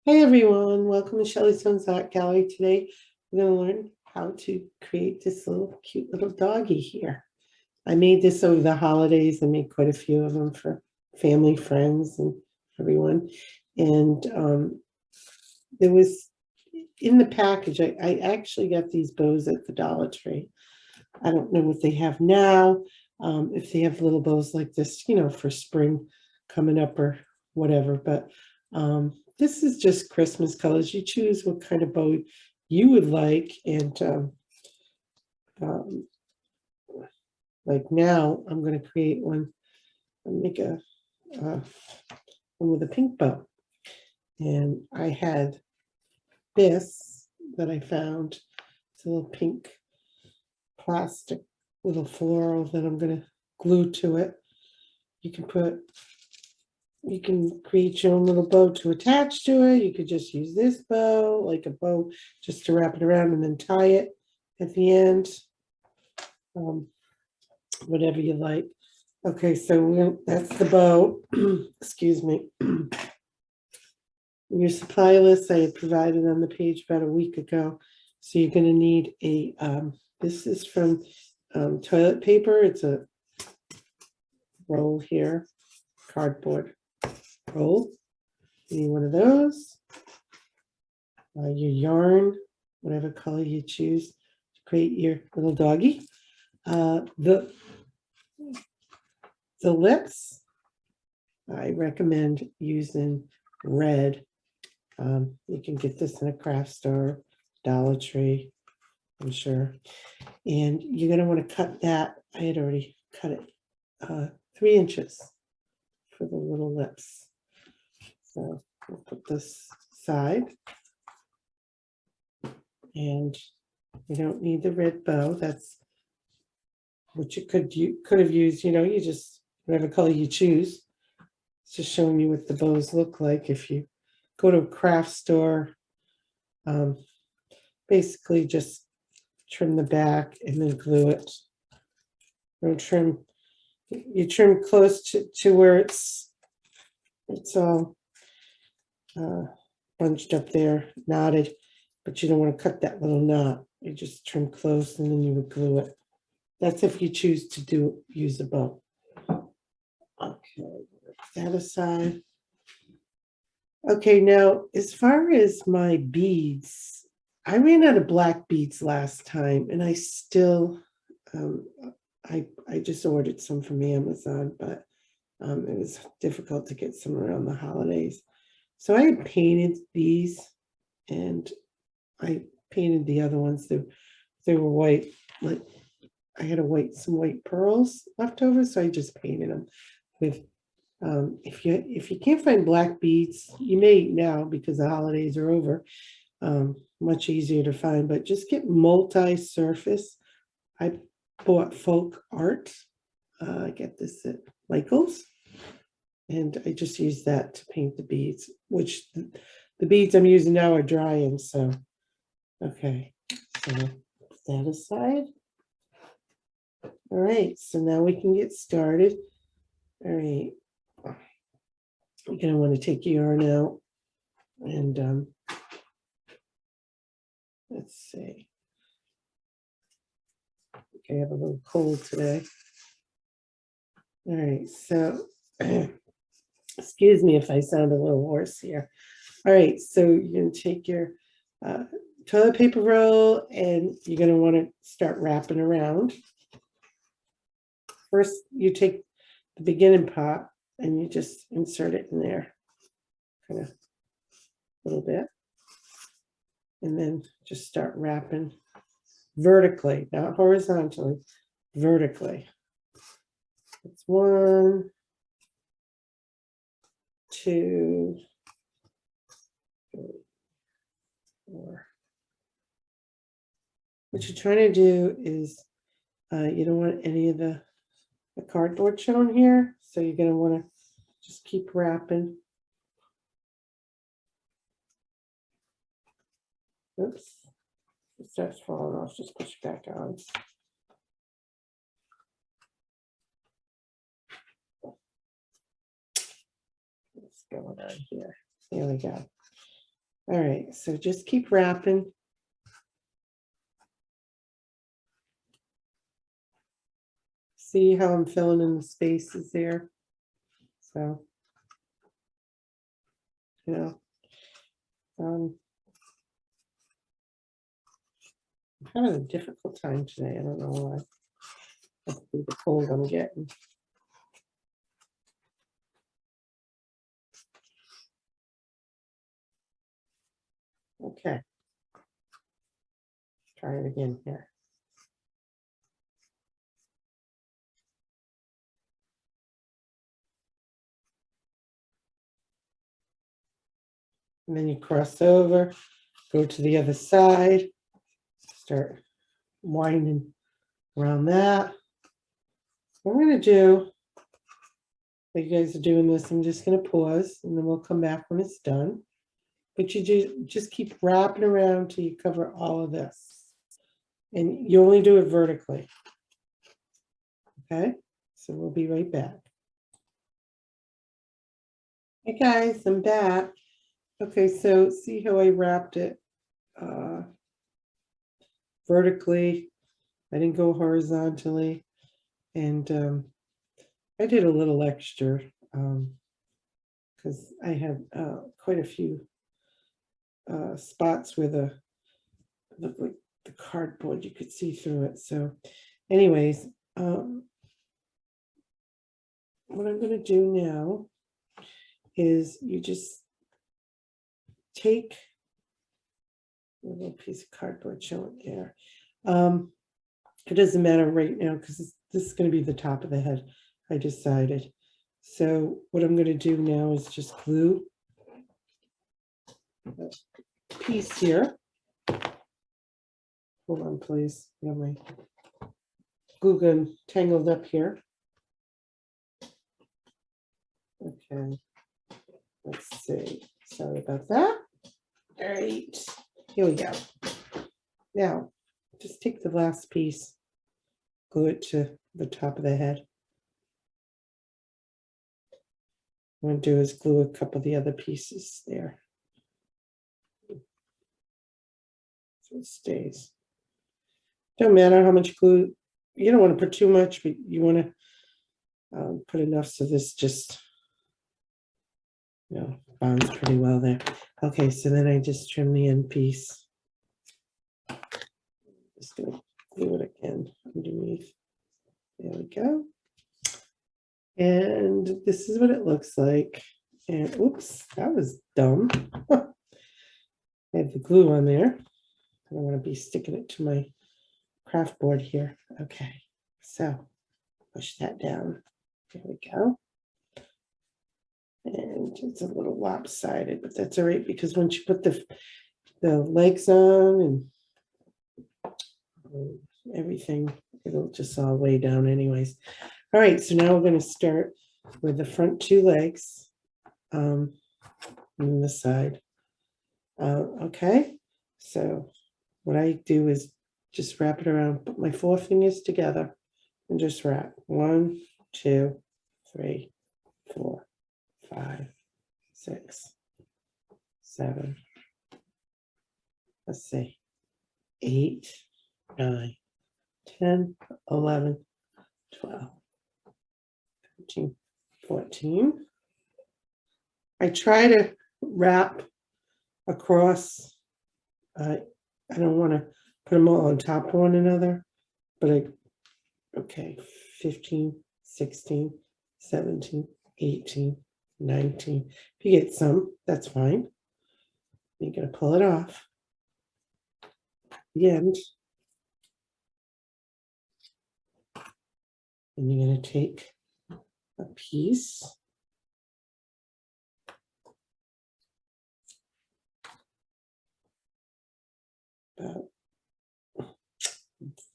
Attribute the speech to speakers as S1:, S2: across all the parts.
S1: Hey everyone, welcome to Shelley Stone's Art Gallery. Today we're going to learn how to create this little cute little doggy here. I made this over the holidays. I made quite a few of them for family, friends, and everyone. And there was in the package, I actually got these bows at the Dollar Tree. I don't know what they have now, if they have little bows like this, for spring coming up or whatever. But this is just Christmas colors. You choose what kind of bow you would like. And um, like now, I'm going to create one and make a one with a pink bow. And I had this that I found. It's a little pink plastic little floral that I'm going to glue to it. You can create your own little bow to attach to it. You could just use this bow, like a bow, just to wrap it around and then tie it at the end. Whatever you like. Okay, so that's the bow. Excuse me. Your supply list I had provided on the page about a week ago. So you're going to need a, this is from toilet paper. It's a roll here, cardboard roll. You need one of those. Your yarn, whatever color you choose to create your little doggy. The lips, I recommend using red. You can get this in a craft store, Dollar Tree, I'm sure. And you're going to want to cut that. I had already cut it 3 inches for the little lips. So we'll put this aside. And you don't need the red bow. That's what you could have used, you just, whatever color you choose. It's just showing you what the bows look like if you go to a craft store. Basically just trim the back and then glue it. Don't trim, you trim close to where it's all bunched up there, knotted, but you don't want to cut that little knot. You just trim close and then you would glue it. That's if you choose to use a bow. Okay, put that aside. Okay, now as far as my beads, I ran out of black beads last time, and I still, I just ordered some from Amazon, but it was difficult to get some around the holidays. So I had painted these, and I painted the other ones. They were white. Like I had some white pearls left over, so I just painted them with. If you can't find black beads, you may now because the holidays are over. Much easier to find, but just get multi-surface. I bought Folk Art. I get this at Michael's, and I just use that to paint the beads, which the beads I'm using now are drying. So, okay, so put that aside. All right, so now we can get started. All right, you're gonna want to take your yarn out, and let's see. Okay, I have a little cold today. All right, so excuse me if I sound a little hoarse here. All right, so you're going to take your toilet paper roll and you're going to want to start wrapping around. First, you take the beginning part and you just insert it in there, kind of a little bit. And then just start wrapping vertically, not horizontally, vertically. It's 1, 2, 3, 4. What you're trying to do is you don't want any of the cardboard shown here, so you're going to want to just keep wrapping. Oops, it starts falling off, just push it back on. What's going on here? There we go. All right, so just keep wrapping. See how I'm filling in the spaces there? So, you know, I'm having a difficult time today. I don't know why. Must be the cold I'm getting. Okay. Try it again here. And then you cross over, go to the other side, start winding around that. What I'm going to do, while you guys are doing this, I'm just going to pause and then we'll come back when it's done. But you just keep wrapping around till you cover all of this. And you only do it vertically. Okay, so we'll be right back. Hey guys, I'm back. Okay, so see how I wrapped it vertically. I didn't go horizontally. And I did a little extra because I had quite a few spots where looked like the cardboard, you could see through it. So anyways, what I'm going to do now is you just take a little piece of cardboard showing there. It doesn't matter right now because this is going to be the top of the head, I decided. So what I'm going to do now is just glue a piece here. Hold on, please. I got my glue gun tangled up here. Okay, let's see. Sorry about that. All right, here we go. Now, just take the last piece, glue it to the top of the head. What I'm going to do is glue a couple of the other pieces there. So it stays. Don't matter how much glue. You don't want to put too much, but you want to put enough so this just, bonds pretty well there. Okay, so then I just trim the end piece. Just going to glue it again underneath. There we go. And this is what it looks like. And oops, that was dumb. I have the glue on there. I don't want to be sticking it to my craft board here. Okay, so push that down. There we go. And it's a little lopsided, but that's all right because once you put the legs on and everything, it'll just all lay down anyways. All right, so now we're going to start with the front two legs on the side. Okay, so what I do is just wrap it around, put my 4 fingers together and just wrap. 1, 2, 3, 4, 5, 6, 7. Let's see, 8, 9, 10, 11, 12, 13, 14. I try to wrap across. I don't want to put them all on top of one another, but okay, 15, 16, 17, 18, 19. If you get some, that's fine. You're going to pull it off at the end. And you're going to take a piece.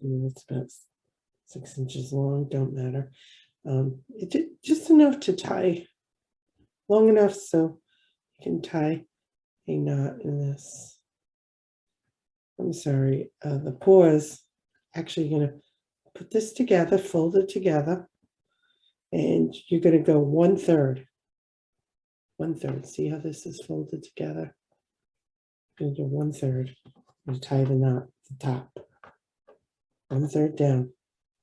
S1: It's about 6 inches long, don't matter. Just enough to tie, long enough so you can tie a knot in this. I'm sorry, the paws. Actually, you're going to put this together, fold it together, and you're going to go 1/3. 1/3. See how this is folded together? going to do 1/3. I'm going to tie the knot at the top. 1/3 down.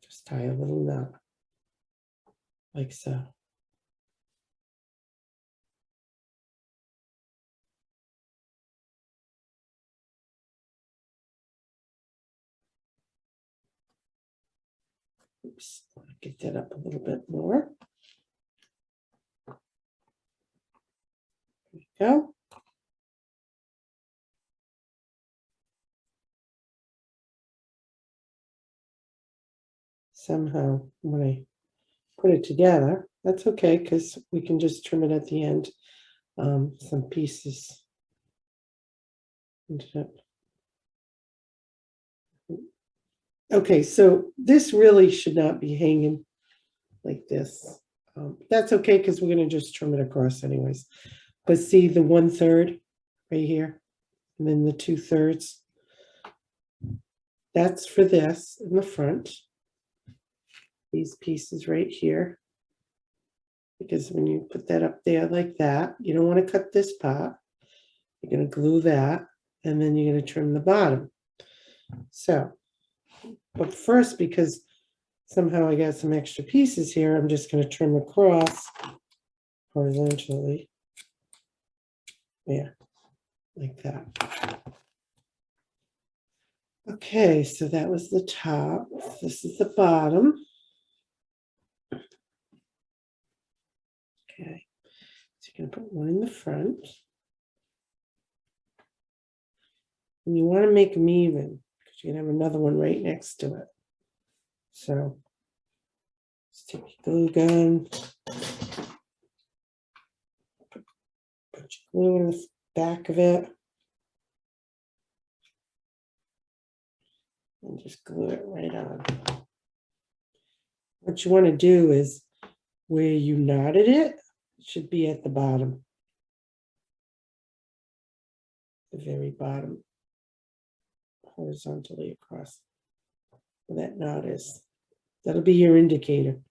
S1: Just tie a little knot like so. Oops, get that up a little bit more. There we go. Somehow, when I put it together, that's okay because we can just trim it at the end. Some pieces. Okay, so this really should not be hanging like this. That's okay because we're going to just trim it across anyways. But see the 1/3 right here, and then the 2/3. That's for this in the front. These pieces right here. Because when you put that up there like that, you don't want to cut this part. You're going to glue that, and then you're going to trim the bottom. So, but first, because somehow I got some extra pieces here, I'm just going to trim across horizontally. Yeah, like that. Okay, so that was the top. This is the bottom. Okay, so you're going to put one in the front. And you want to make them even because you're going to have another one right next to it. So let's take your glue gun, put your glue in the back of it, and just glue it right on. What you want to do is where you knotted it should be at the bottom, the very bottom, horizontally across where that knot is. That'll be your indicator.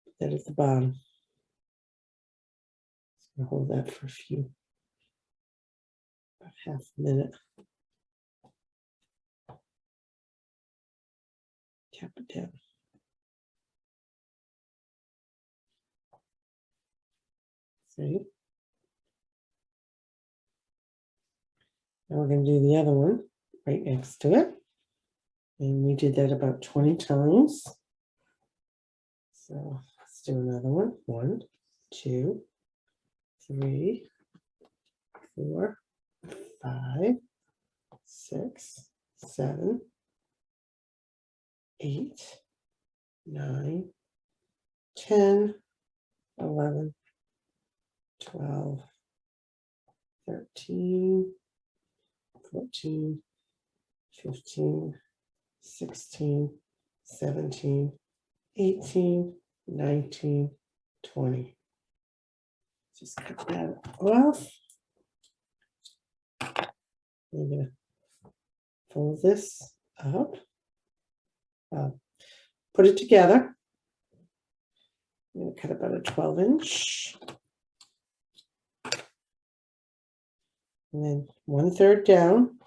S1: Put that at the bottom. I'll hold that for about half a minute. Tap it down. See? Now we're going to do the other one right next to it. And we did that about 20 times. So let's do another one. 1, 2, 3, 4, 5, 6, 7, 8, 9, 10, 11, 12, 13, 14, 15, 16, 17, 18, 19, 20. Just cut that off. I'm going to fold this up. Put it together. I'm going to cut about a 12-inch. And then 1/3 down.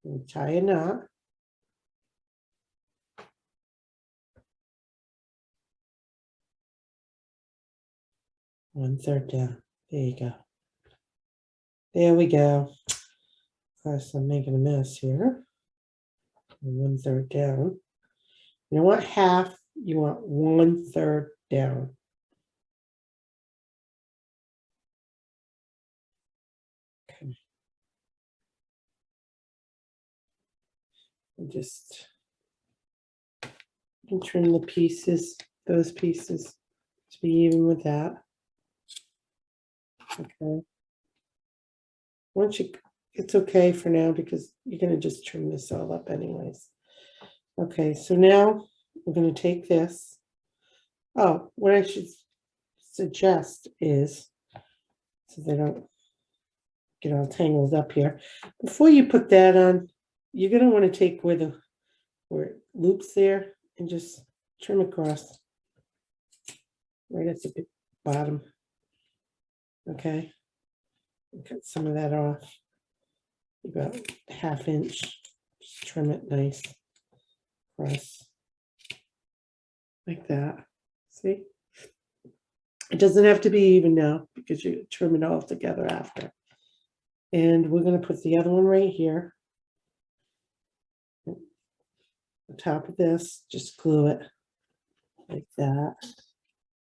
S1: And tie a knot. One third down. There you go. There we go. Of course, I'm making a mess here. 1/3 down. You don't want half, you want 1/3 down. Okay. And just trim the pieces, those pieces, to be even with that. Okay. Once you, it's okay for now because you're going to just trim this all up anyways. Okay, so now we're going to take this. Oh, what I should suggest is, so they don't get all tangled up here, before you put that on, you're going to want to take where it loops there and just trim across right at the bottom. Okay, cut some of that off. About ½ inch. Just trim it nice. Press like that. See? It doesn't have to be even now because you trim it all together after. And we're going to put the other one right here. On top of this, just glue it like that.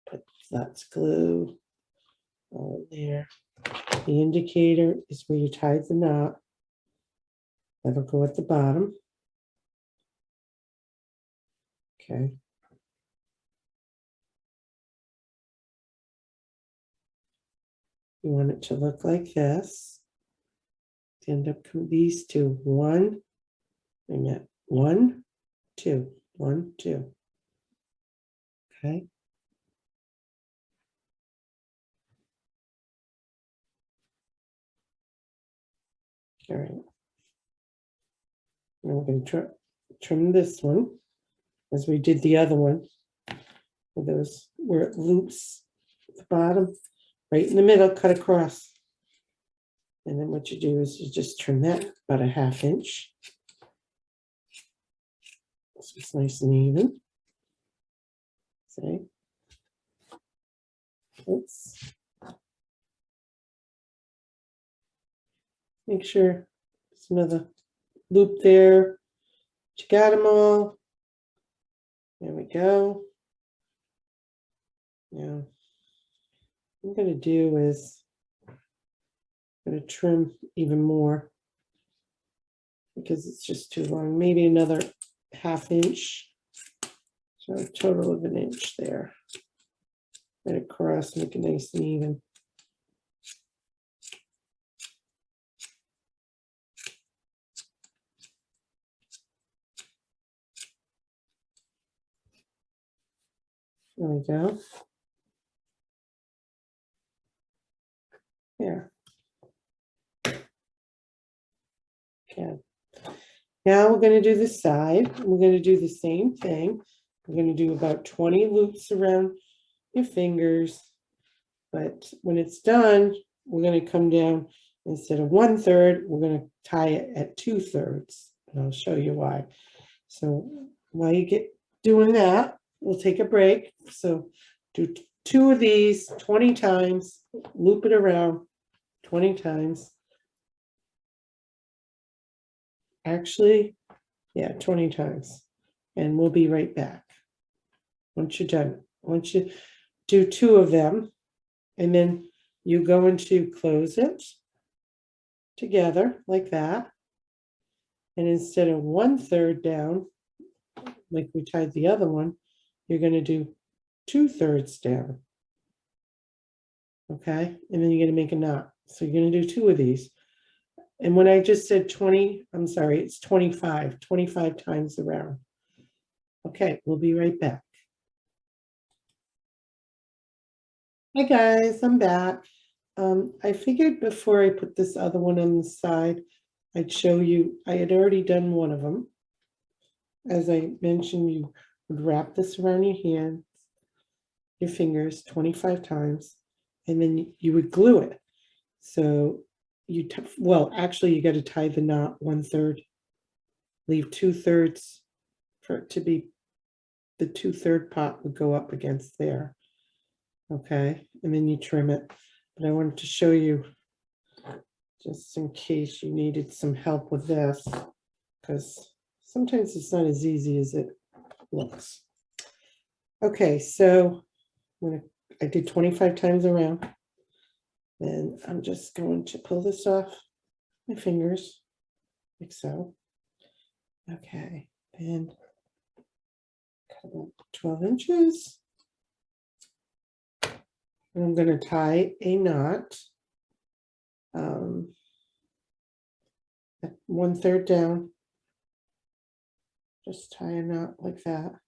S1: Put lots of glue all there. The indicator is where you tie the knot. That'll go at the bottom. Okay. You want it to look like this. End up these two. 1, wait a minute. 1, 2, 1, 2. Okay. All right. Now we're going to trim this one as we did the other one. With those where it loops at the bottom, right in the middle, cut across. And then what you do is you just trim that about ½ inch. So it's nice and even. See? Oops. Make sure there's another loop there. You got them all. There we go. Now, what I'm going to do is I'm going to trim even more because it's just too long. Maybe another ½ inch. So a total of 1 inch there. Right across, make it nice and even. There we go. There. Okay. Now we're going to do the side. We're going to do the same thing. We're going to do about 20 loops around your fingers. But when it's done, we're going to come down instead of 1/3, we're going to tie it at 2/3. And I'll show you why. So while you get doing that, we'll take a break. So do 2 of these 20 times, loop it around 20 times. Actually, yeah, 20 times. And we'll be right back. Once you're done, once you do 2 of them, and then you go into close it together like that. And instead of 1/3 down, like we tied the other one, you're going to do 2/3 down. Okay, and then you're going to make a knot. So you're going to do 2 of these. And when I just said 20, I'm sorry, it's 25 times around. Okay, we'll be right back. Hi guys, I'm back. I figured before I put this other one on the side, I'd show you, I had already done one of them. As I mentioned, you would wrap this around your hands, your fingers 25 times, and then you would glue it. So you, well, actually you got to tie the knot 1/3, leave 2/3 for it to be, the 2/3 part would go up against there. Okay, and then you trim it. But I wanted to show you, just in case you needed some help with this, because sometimes it's not as easy as it looks. Okay, so I did 25 times around, and I'm just going to pull this off my fingers, like so. Okay, and cut about 12 inches. And I'm going to tie a knot at 1/3 down. Just tie a knot like that.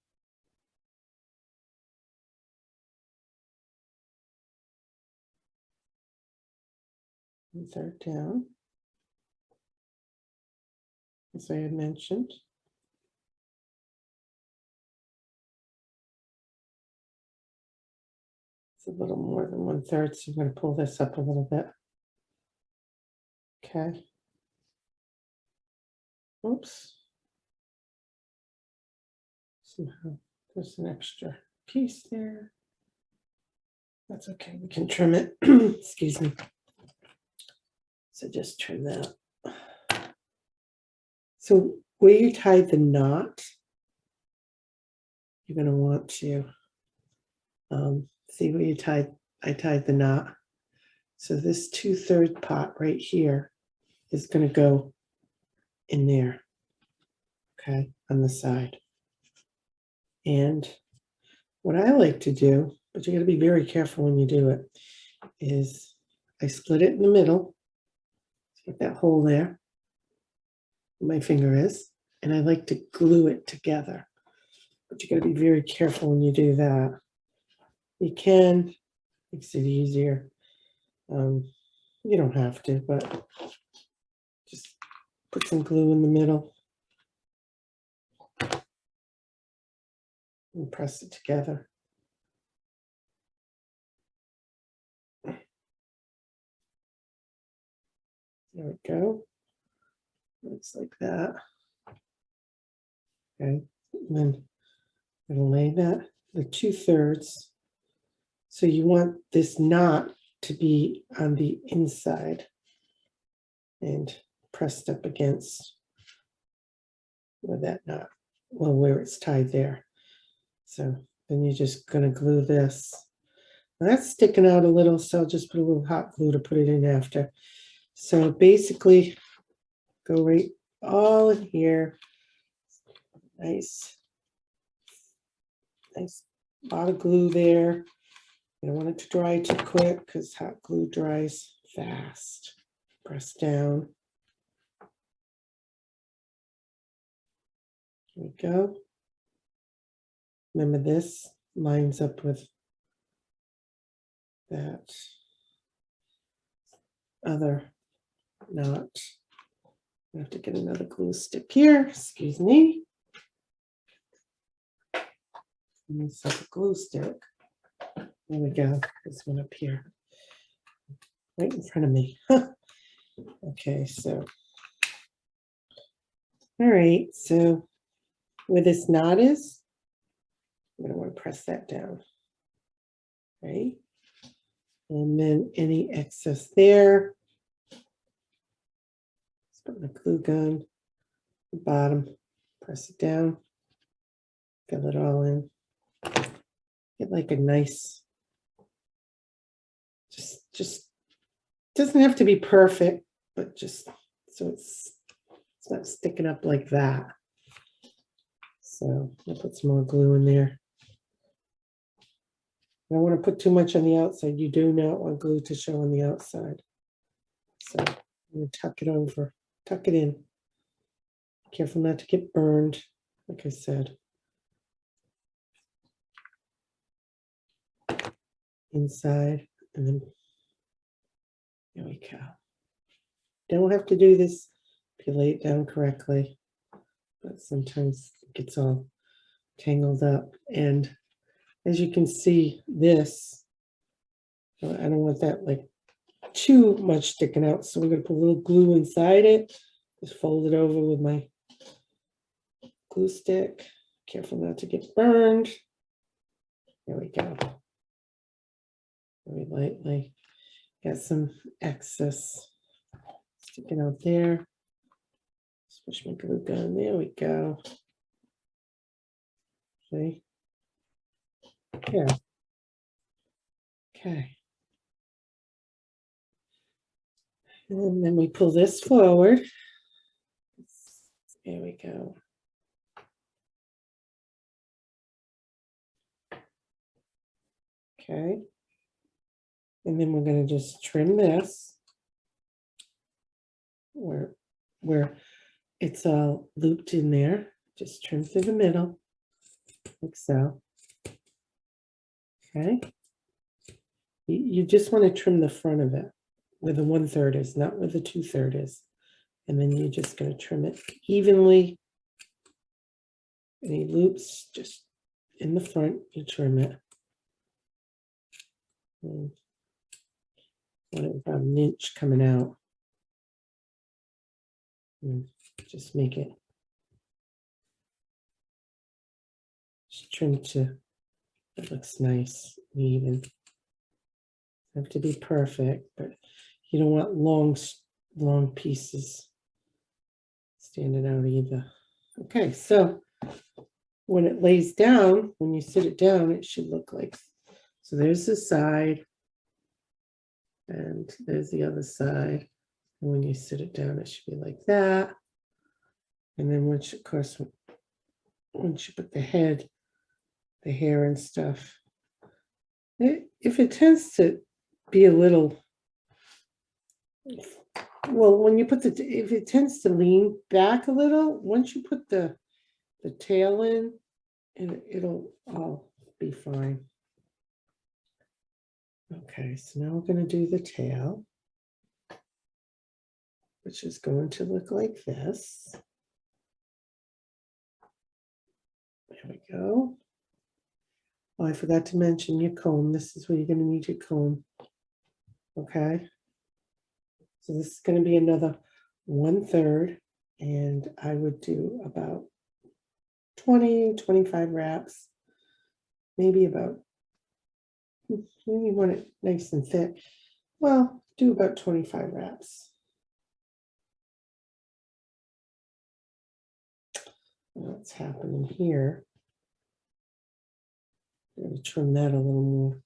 S1: And 1/3 down, as I had mentioned. It's a little more than 1/3, so I'm going to pull this up a little bit. Okay. Oops. Somehow there's an extra piece there. That's okay, we can trim it. Excuse me. So just trim that. So where you tied the knot, you're going to want to see where you tied. I tied the knot. So this 2/3 pot right here is going to go in there, okay, on the side. And what I like to do, but you got to be very careful when you do it, is I split it in the middle. Get that hole there. My finger is, and I like to glue it together. But you got to be very careful when you do that. You can, makes it easier. You don't have to, but just put some glue in the middle and press it together. There we go. Looks like that. Okay, and then I'm going to lay that the 2/3. So you want this knot to be on the inside and pressed up against where that knot, well, where it's tied there. So then you're just going to glue this. Now that's sticking out a little, so I'll just put a little hot glue to put it in after. So basically, go right all in here. Nice lot of glue there. You don't want it to dry too quick because hot glue dries fast. Press down. There we go. Remember, this lines up with that other knot. I have to get another glue stick here. Excuse me. Myself a glue stick. There we go. This one up here, right in front of me. Okay, so all right. So where this knot is, I'm going to want to press that down, right? And then any excess there, let's put my glue gun, the bottom, press it down, fill it all in. Get like a nice, just doesn't have to be perfect, but just so it's not sticking up like that. So I'll put some more glue in there. I don't want to put too much on the outside. You do not want glue to show on the outside. So I'm going to tuck it over, tuck it in. Careful not to get burned, like I said. Inside, and then there we go. Don't have to do this if you lay it down correctly, but sometimes it gets all tangled up. And as you can see, this, I don't want that like too much sticking out, so we're going to put a little glue inside it. Just fold it over with my glue stick. Careful not to get burned. There we go. Very lightly. Got some excess sticking out there. Just push my glue gun. There we go. See? Yeah. Okay. And then we pull this forward. There we go. Okay. And then we're going to just trim this where it's all looped in there. Just trim through the middle, like so. Okay. You just want to trim the front of it where the 1/3 is, not where the 2/3 is. And then you're just going to trim it evenly. Any loops, just in the front, you trim it. And about an inch coming out. And just make it, just trim to, it looks nice and even. Have to be perfect, but you don't want long pieces standing out either. Okay, so when it lays down, when you sit it down, it should look like, so there's the side and there's the other side. And when you sit it down, it should be like that. And then once, of course, once you put the head, the hair and stuff, if it tends to be a little, well, when you put if it tends to lean back a little, once you put the tail in, and it'll all be fine. Okay, so now we're going to do the tail, which is going to look like this. There we go. Oh, I forgot to mention your comb. This is where you're going to need your comb. Okay. So this is going to be another 1/3, and I would do about 20-25 wraps, maybe about, maybe you want it nice and thick. Well, do about 25 wraps. What's happening here? I'm going to trim that a little more.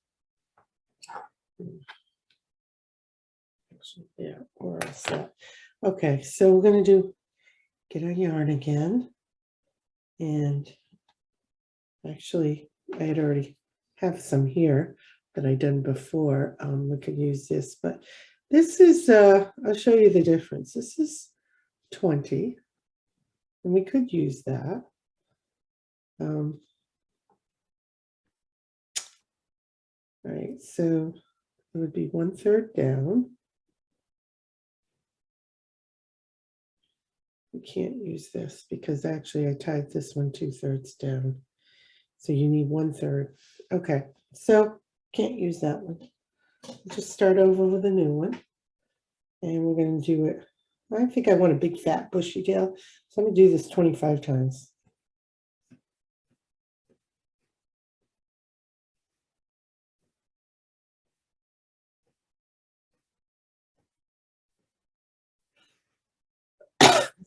S1: Actually, yeah, we're all set. Okay, so we're going to get our yarn again. And actually, I had already have some here that I done before. We could use this, but this is, I'll show you the difference. This is 20, and we could use that. All right, so it would be 1/3 down. We can't use this because actually I tied this one 2/3 down. So you need 1/3. Okay, so can't use that one. Just start over with a new one. And we're going to do it. I think I want a big fat bushy tail. So I'm going to do this 25 times.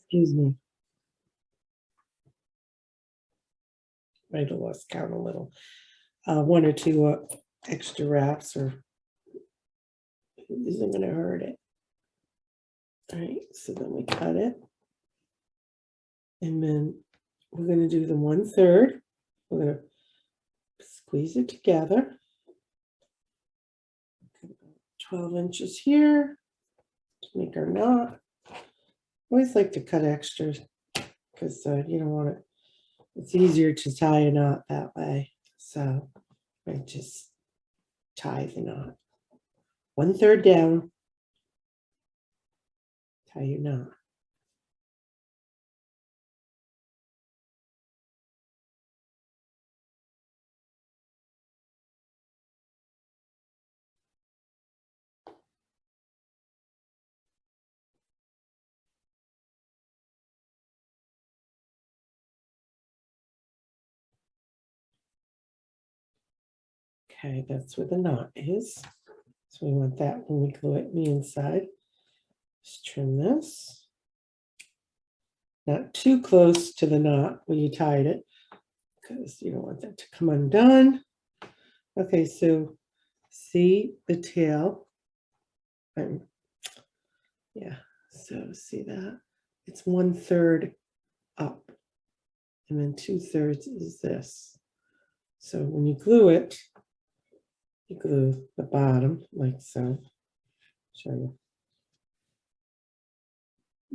S1: Excuse me. Might have lost count a little. 1 or 2 extra wraps, or isn't going to hurt it. All right, so then we cut it. And then we're going to do the 1/3. We're going to squeeze it together. 12 inches here to make our knot. Always like to cut extras because you don't want it. It's easier to tie a knot that way. So I just tie the knot. 1/3 down. Tie your knot. Okay, that's where the knot is. So we want that when we glue it on the inside. Just trim this. Not too close to the knot where you tied it, because you don't want that to come undone. Okay, so see the tail. Yeah, so see that? It's 1/3 up, and then 2/3 is this. So when you glue it, you glue the bottom like so. Show you.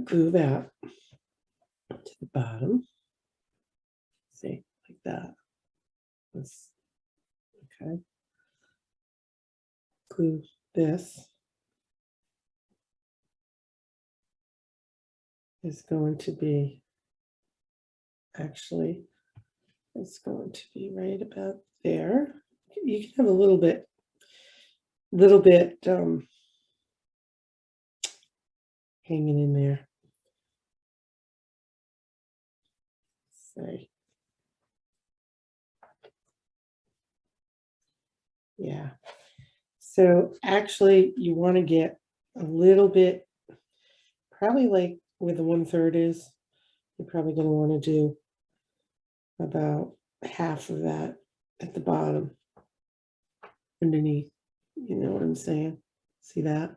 S1: Glue that to the bottom. See, like that. That's, okay. Glue this. Is going to be, actually, it's going to be right about there. You can have a little bit little bit hanging in there. Say, yeah. So actually, you want to get a little bit, probably like where the 1/3 is. You're probably going to want to do about half of that at the bottom underneath. You know what I'm saying? See that?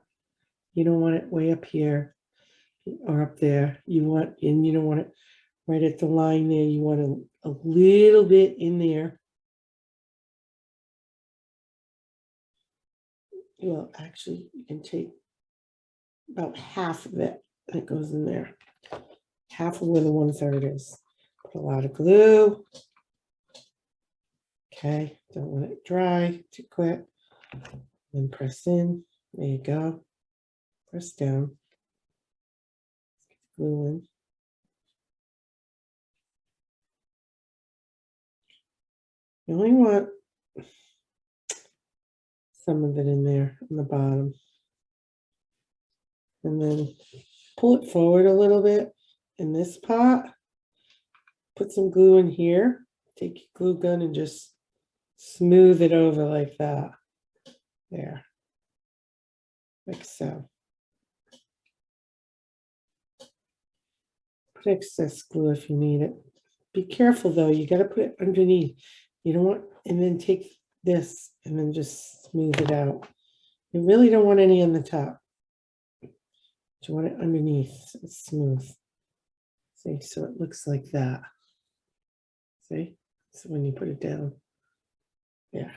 S1: You don't want it way up here or up there. You want, and you don't want it right at the line there. You want a little bit in there. Well, actually, you can take about half of it that goes in there. Half of where the 1/3 is. Put a lot of glue. Okay, don't want it dry too quick. Then press in. There you go. Press down. Glue in. You only want some of it in there on the bottom. And then pull it forward a little bit in this pot. Put some glue in here. Take your glue gun and just smooth it over like that. There. Like so. Put excess glue if you need it. Be careful though, you got to put it underneath. You don't want, and then take this and then just smooth it out. You really don't want any on the top. You want it underneath, so it's smooth. See, so it looks like that. See, so when you put it down, yeah.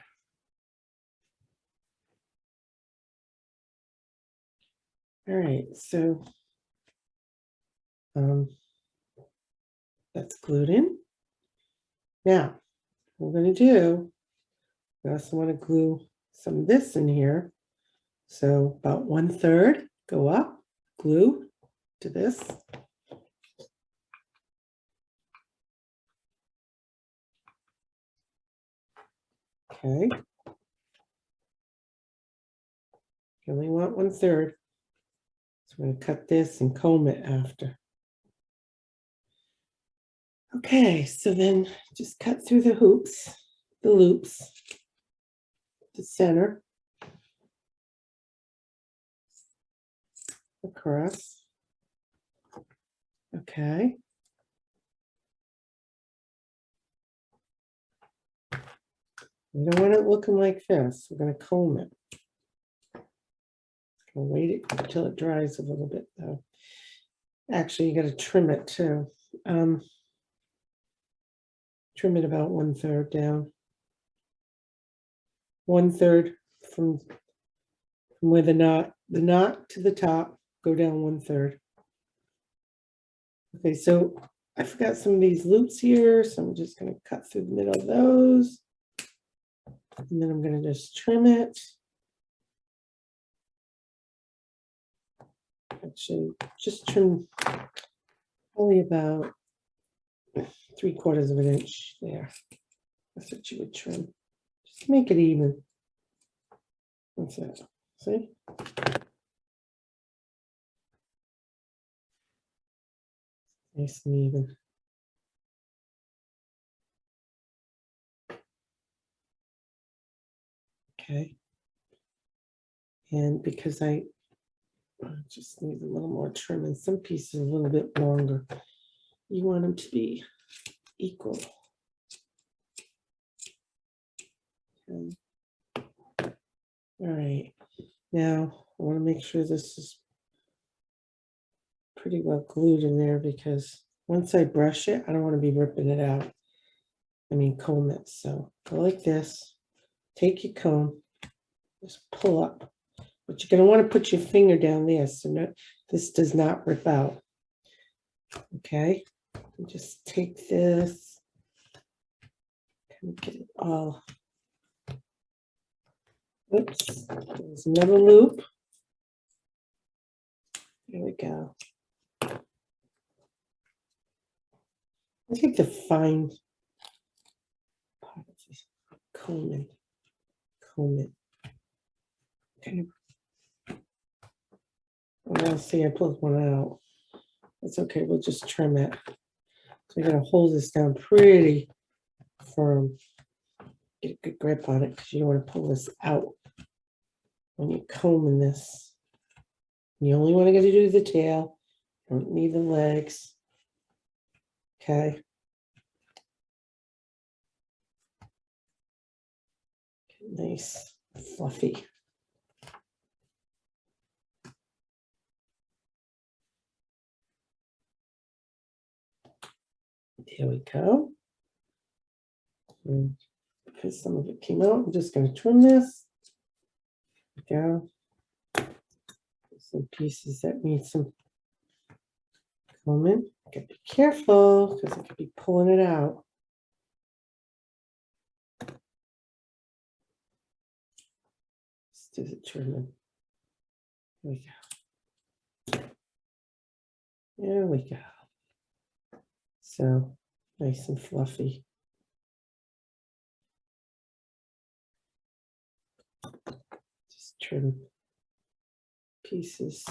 S1: All right, so that's glued in. Now, what we're going to do, we also want to glue some of this in here. So about 1/3, go up, glue to this. Okay. You only want 1/3. So we're going to cut this and comb it after. Okay, so then just cut through the hoops, the loops, the center, across. Okay. We don't want it looking like this. We're going to comb it. I'll wait it until it dries a little bit though. Actually, you got to trim it too. Trim it about 1/3 down. 1/3 from where the knot to the top, go down 1/3. Okay, so I forgot some of these loops here, so I'm just going to cut through the middle of those. And then I'm going to just trim it. Actually, just trim only about 3/4 of an inch there. That's what you would trim. Just make it even. That's it. See? Nice and even. Okay. And because I just need a little more trim and some pieces a little bit longer, you want them to be equal. Okay. All right. Now I want to make sure this is pretty well glued in there because once I brush it, I don't want to be ripping it out. I mean, comb it. So go like this. Take your comb, just pull up. But you're going to want to put your finger down there so this does not rip out. Okay, and just take this and get it all. Oops, there's another loop. There we go. I take the fine part of this, comb it. Okay. Well, see, I pulled one out. It's okay, we'll just trim it. So you're gonna hold this down pretty firm. Get a good grip on it because you don't want to pull this out when you're combing this. You only want to get to do the tail. Don't need the legs. Okay. Nice, fluffy. There we go. And because some of it came out, I'm just going to trim this. There we go. Some pieces that need some combing. Got to be careful because I could be pulling it out. Let's do the trimming. There we go. There we go. So nice and fluffy. Just trim pieces.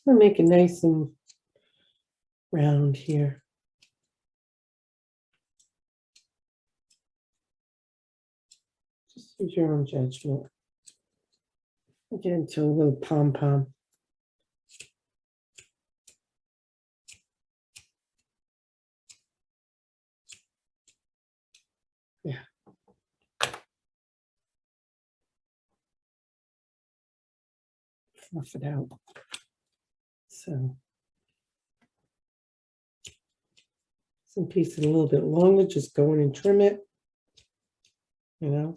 S1: I'll make it nice and round here. Just use your own judgment. Get into a little pom-pom. Yeah. Fluff it out. So some pieces a little bit longer, just go in and trim it. You know.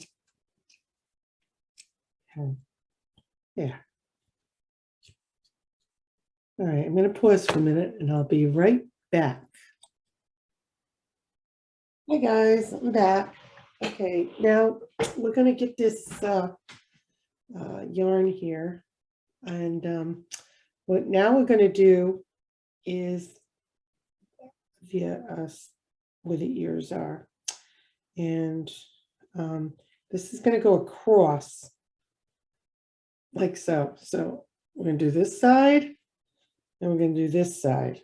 S1: Okay. Yeah. All right, I'm going to pause for a minute and I'll be right back. Hey guys, I'm back. Okay, now we're going to get this yarn here. And what now we're going to do is via us where the ears are. And this is going to go across like so. So we're going to do this side and we're going to do this side.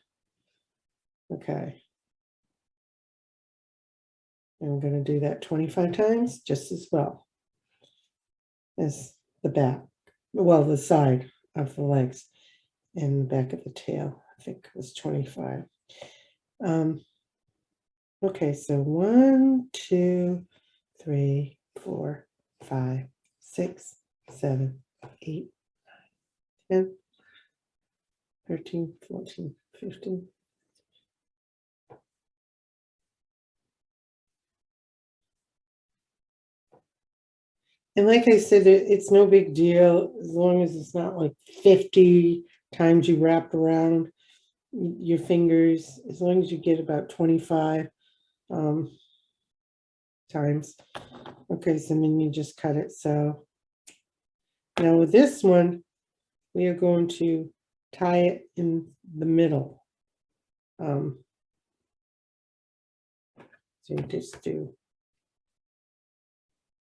S1: Okay. And we're going to do that 25 times just as well as the back. Well, the side of the legs and the back of the tail, I think was 25. Okay, so 1, 2, 3, 4, 5, 6, 7, 8, 9, 10, 13, 14, 15. And like I said, it's no big deal as long as it's not like 50 times you wrap around your fingers, as long as you get about 25 times. Okay, so then you just cut it. So now with this one, we are going to tie it in the middle. So you just do,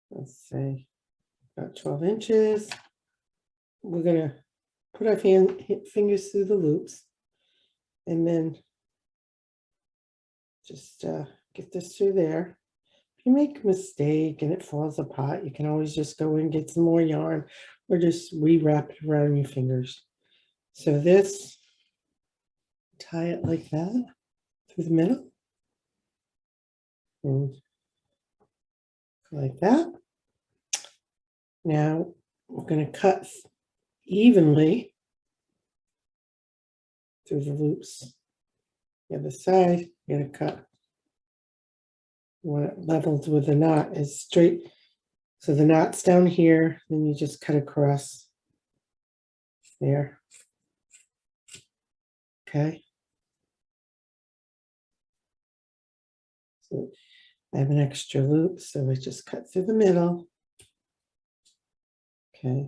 S1: let's say, about 12 inches. We're going to put our fingers through the loops and then just get this through there. If you make a mistake and it falls apart, you can always just go and get some more yarn or just re-wrap it around your fingers. So this, tie it like that through the middle and like that. Now we're going to cut evenly through the loops. The other side, you're going to cut when it levels with the knot is straight. So the knot's down here, then you just cut across there. Okay. So I have an extra loop, so I just cut through the middle. Okay.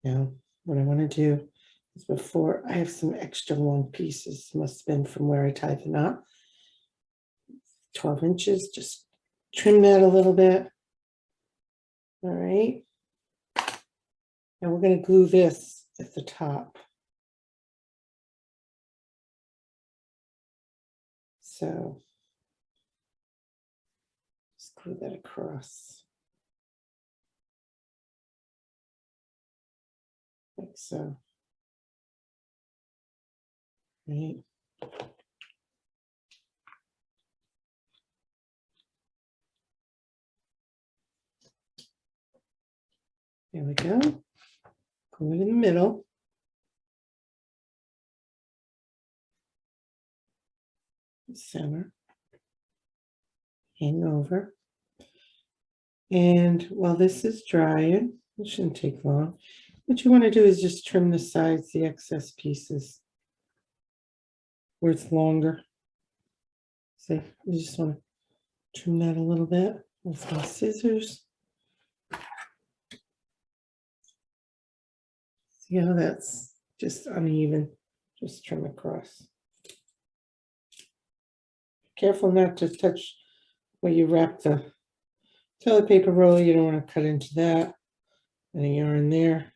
S1: Now what I want to do is before I have some extra long pieces, must have been from where I tied the knot. 12 inches, just trim that a little bit. All right. And we're going to glue this at the top. So just glue that across. Like so. Right. There we go. Glue it in the middle. Center. Hang over. And while this is drying, it shouldn't take long. What you want to do is just trim the sides, the excess pieces where it's longer. See, you just want to trim that a little bit with my scissors. See how that's just uneven? Just trim across. Careful not to touch where you wrap the toilet paper roll. You don't want to cut into that. Any yarn there.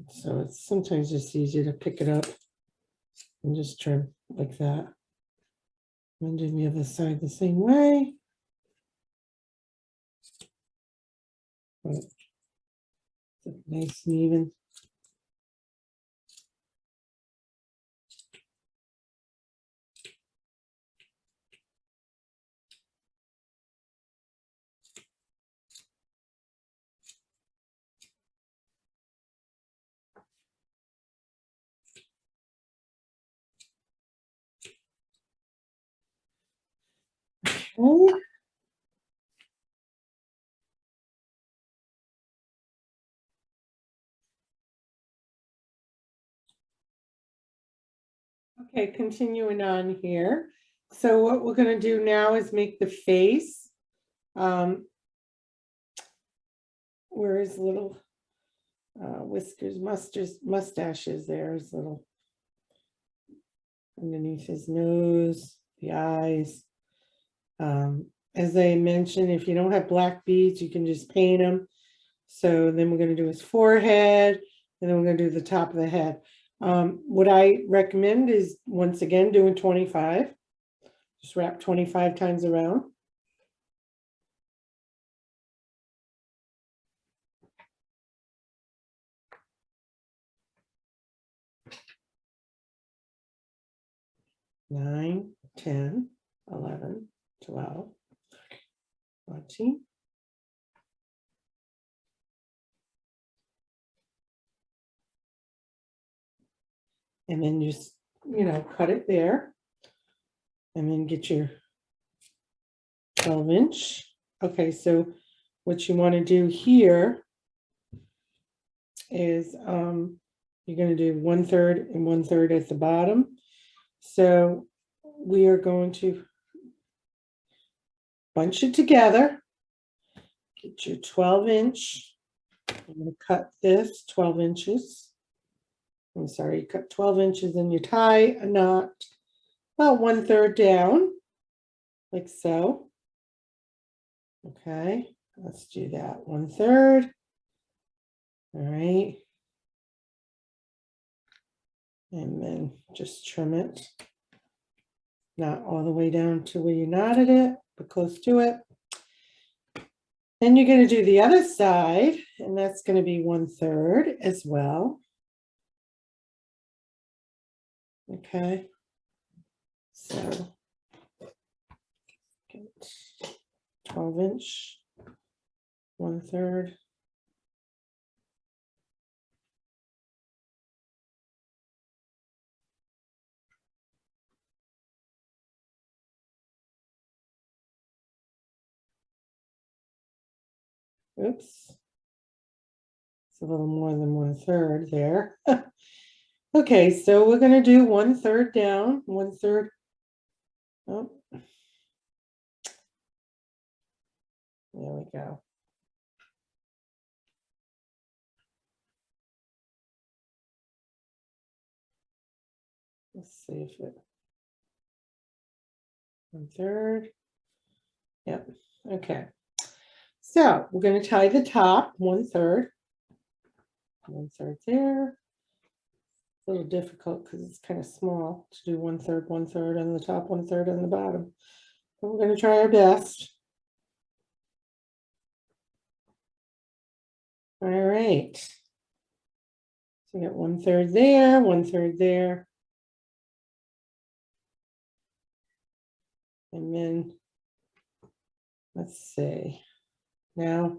S1: So it's sometimes just easier to pick it up and just trim like that. And do the other side the same way. Nice and even. Okay. Okay, continuing on here. So what we're going to do now is make the face. Where his little whiskers, mustaches there, his little underneath his nose, the eyes. As I mentioned, if you don't have black beads, you can just paint them. So then we're going to do his forehead, and then we're going to do the top of the head. What I recommend is, once again, doing 25. Just wrap 25 times around. Nine, 10, 11, 12, 14. And then just, cut it there. And then get your 12-inch. Okay, so what you want to do here is you're going to do 1/3 and 1/3 at the bottom. So we are going to bunch it together. Get your 12-inch. I'm going to cut this 12 inches. I'm sorry, you cut 12 inches and you tie a knot about 1/3 down, like so. Okay, let's do that. 1/3. All right. And then just trim it. Not all the way down to where you knotted it, but close to it. Then you're going to do the other side, and that's going to be 1/3 as well. Okay. So 12-inch, 1/3. Oops. It's a little more than 1/3 there. Okay, so we're going to do 1/3 down, 1/3. Oh. There we go. Let's see if it, 1/3. Yep, okay. So we're going to tie the top 1/3. 1/3 there. A little difficult because it's kind of small to do 1/3, 1/3 on the top, 1/3 on the bottom. But we're going to try our best. All right. So we got 1/3 there, 1/3 there. And then, let's see. Now,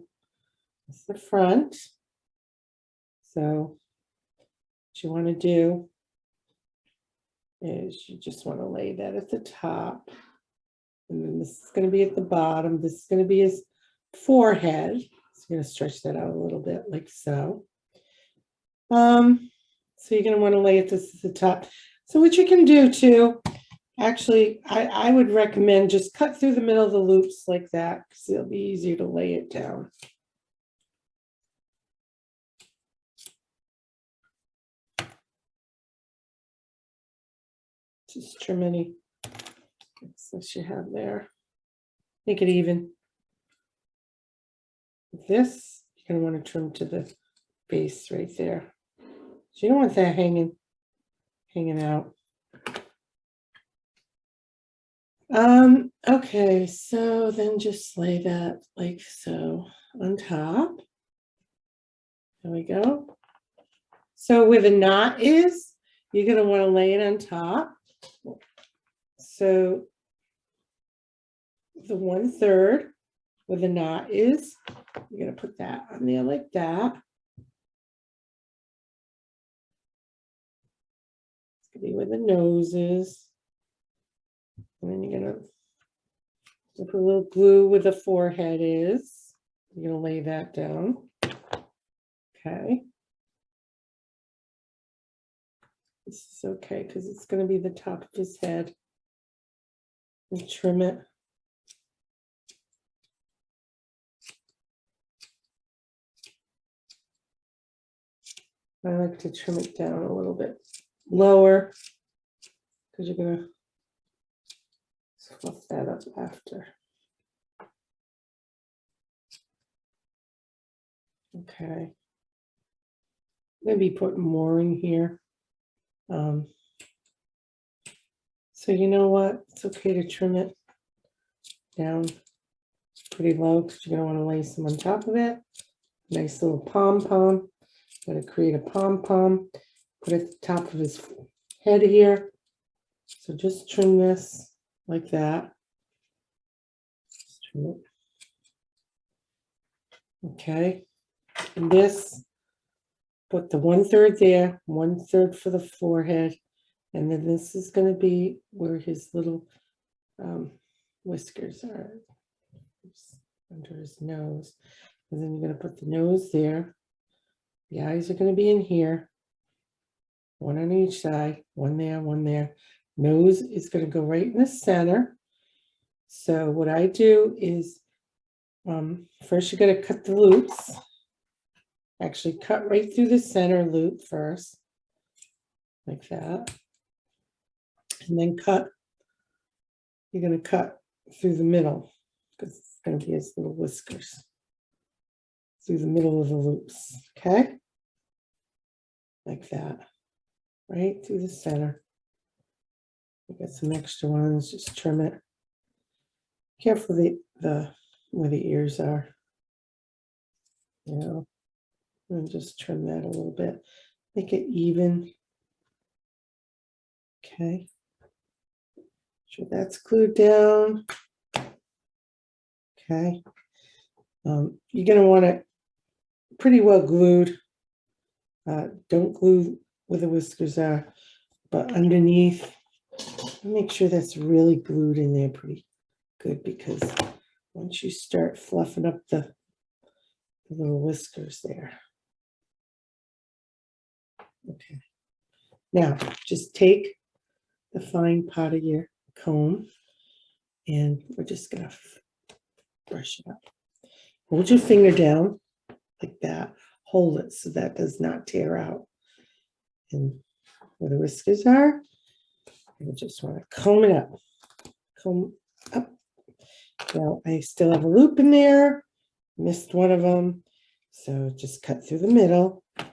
S1: it's the front. So, what you want to do is you just want to lay that at the top. And then this is going to be at the bottom. This is going to be his forehead. So I'm going to stretch that out a little bit like so. So you're going to want to lay it this at the top. So what you can do too, actually, I would recommend just cut through the middle of the loops like that because it'll be easier to lay it down. Just trim any excess you have there. Make it even. This, you're going to want to trim to the base right there. So you don't want that hanging out. Okay, so then just lay that like so on top. There we go. So where the knot is, you're going to want to lay it on top. So the 1/3 where the knot is, you're going to put that on there like that. It's going to be where the nose is. And then you're going to put a little glue where the forehead is. You're going to lay that down. Okay. This is okay because it's going to be the top of his head. And trim it. I like to trim it down a little bit lower because you're going to fluff that up after. Okay. Maybe put more in here. So you know what? It's okay to trim it down pretty low because you're going to want to lay some on top of it. Nice little pom-pom. Going to create a pom-pom. Put it at the top of his head here. So just trim this like that. Just trim it. Okay. And this, put the 1/3 there, 1/3 for the forehead. And then this is going to be where his little whiskers are. Oops, under his nose. And then you're going to put the nose there. The eyes are going to be in here. One on each side, one there, one there. Nose is going to go right in the center. So what I do is, first you're going to cut the loops. Actually cut right through the center loop first, like that. And then you're going to cut through the middle because it's going to be his little whiskers. Through the middle of the loops, okay? Like that, right through the center. We got some extra ones, just trim it. Careful where the ears are. You know, and just trim that a little bit. Make it even. Okay. Sure that's glued down. Okay. You're going to want it pretty well glued. Don't glue where the whiskers are, but underneath, make sure that's really glued in there pretty good because once you start fluffing up the little whiskers there. Okay. Now, just take the fine part of your comb and we're just going to brush it up. Hold your finger down like that. Hold it so that does not tear out. And where the whiskers are, I just want to comb it up. Comb up. Now I still have a loop in there. Missed one of them. So just cut through the middle. There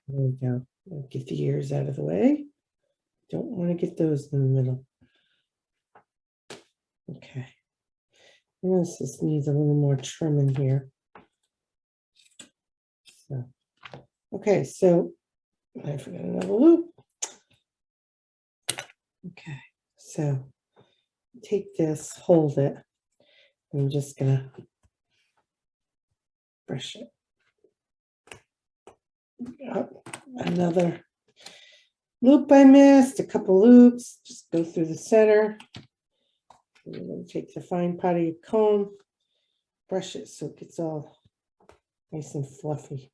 S1: we go. I'll get the ears out of the way. Don't want to get those in the middle. Okay. This just needs a little more trim in here. So, okay, so I forgot another loop. Okay, so take this, hold it. I'm just gonna brush it up. Another loop I missed, a couple loops. Just go through the center. You're going to take the fine part of your comb, brush it so it gets all nice and fluffy.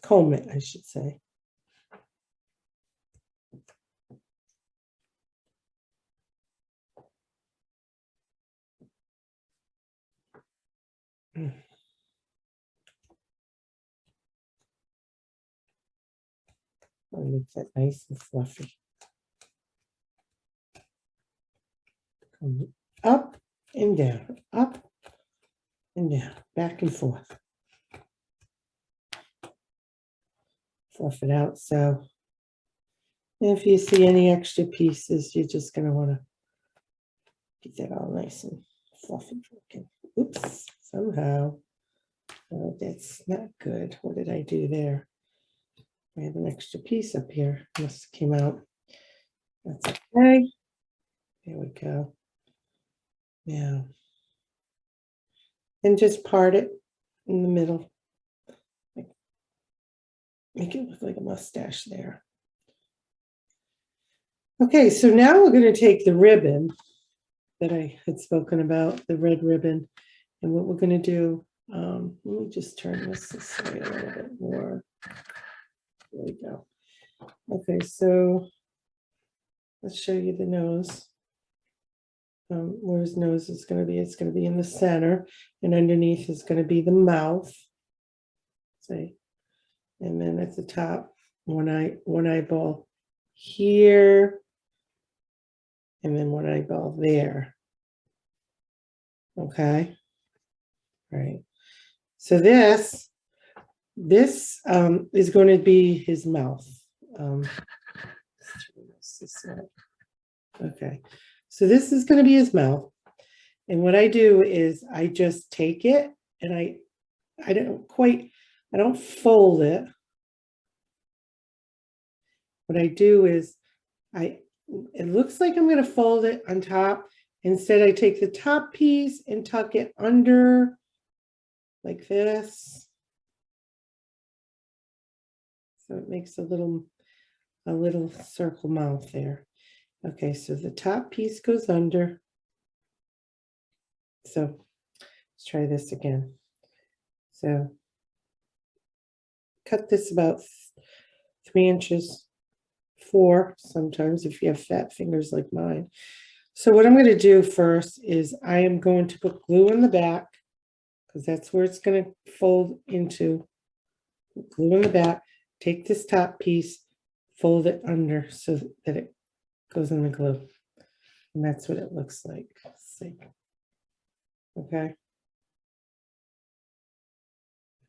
S1: Comb it, I should say. I'll make that nice and fluffy. Comb it up and down, up and down, back and forth. Fluff it out. So if you see any extra pieces, you're just going to want to get that all nice and fluffy looking. Oops, somehow. Oh, that's not good. What did I do there? I have an extra piece up here. Must have came out. That's okay. There we go. Now, and just part it in the middle. Make it look like a mustache there. Okay, so now we're going to take the ribbon that I had spoken about, the red ribbon, and what we're going to do, let me just turn this way a little bit more. There we go. Okay, so let's show you the nose. Where his nose is going to be, it's going to be in the center, and underneath is going to be the mouth. See? And then at the top, one eyeball here, and then one eyeball there. Okay. All right. So this is going to be his mouth. Okay. So this is going to be his mouth. And what I do is I just take it and I don't fold it. What I do is it looks like I'm going to fold it on top. Instead, I take the top piece and tuck it under like this. So it makes a little circle mouth there. Okay, so the top piece goes under. So let's try this again. So cut this about 3 inches, 4 sometimes if you have fat fingers like mine. So what I'm going to do first is I am going to put glue in the back because that's where it's going to fold into. Glue in the back, take this top piece, fold it under so that it goes in the glue. And that's what it looks like. Let's see. Okay.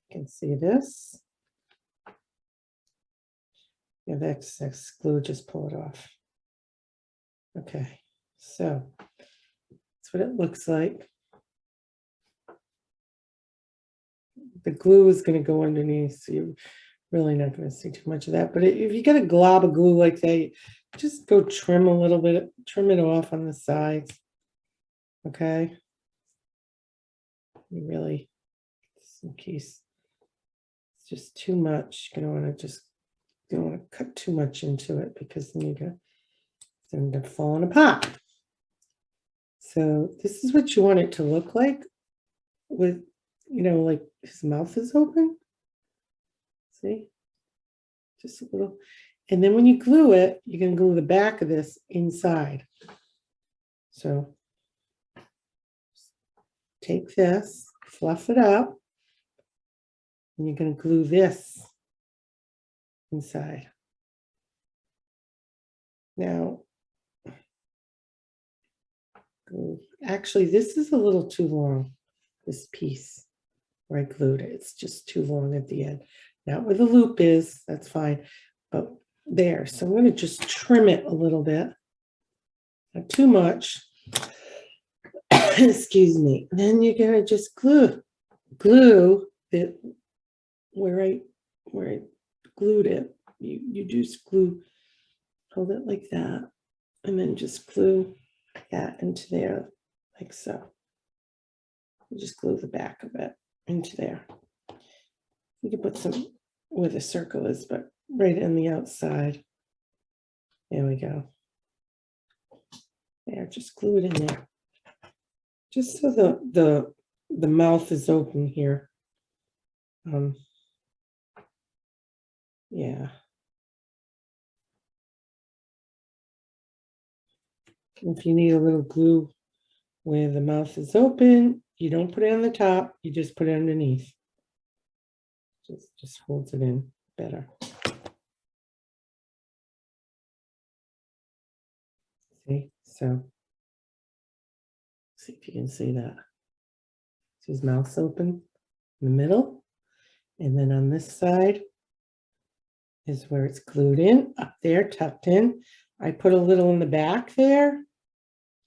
S1: You can see this. Yeah, that's glue, just pull it off. Okay, so that's what it looks like. The glue is going to go underneath, so you're really not going to see too much of that. But if you get a glob of glue like that, just go trim a little bit, trim it off on the sides. Okay. You really, just in case it's just too much, you're going to want to just, you don't want to cut too much into it because then you're going to end up falling apart. So this is what you want it to look like with, you know, like his mouth is open. See? Just a little. And then when you glue it, you can glue the back of this inside. So take this, fluff it up, and you're going to glue this inside. Now, glue. Actually, this is a little too long, this piece where I glued it. It's just too long at the end. Not where the loop is, that's fine, but there. So I'm going to just trim it a little bit. Not too much. Excuse me. Then you're going to just glue it where I glued it. You just glue, hold it like that, and then just glue that into there like so. You just glue the back of it into there. You can put some where the circle is, but right in the outside. There we go. There, just glue it in there. Just so the mouth is open here. Yeah. If you need a little glue where the mouth is open, you don't put it on the top, you just put it underneath. Just holds it in better. See, so see if you can see that. So his mouth's open in the middle, and then on this side is where it's glued in, up there, tucked in. I put a little in the back there,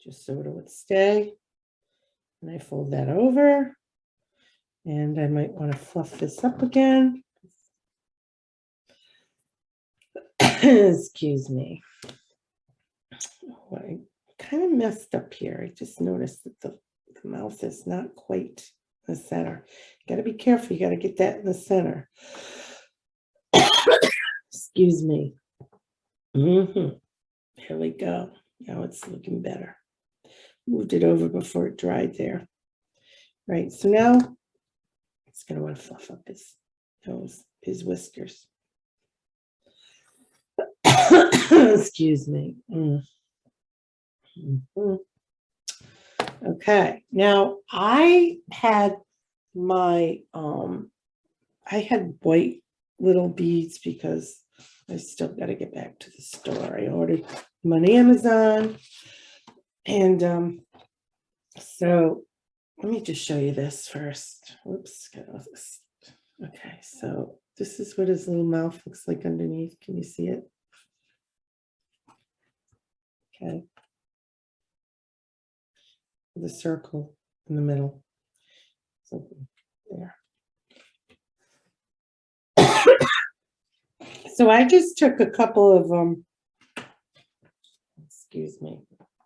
S1: just so it would stay. And I fold that over, and I might want to fluff this up again. Excuse me. Oh, I kind of messed up here. I just noticed that the mouth is not quite in the center. You got to be careful. You got to get that in the center. Excuse me. Here we go. Now it's looking better. Moved it over before it dried there. Right, so now it's going to want to fluff up his nose, his whiskers. Excuse me. Okay, now I had my I had white little beads because I still got to get back to the store. I ordered them on Amazon, and so let me just show you this first. Whoops, get off this. Okay, so this is what his little mouth looks like underneath. Can you see it? Okay. The circle in the middle. So there. So I just took a couple of excuse me.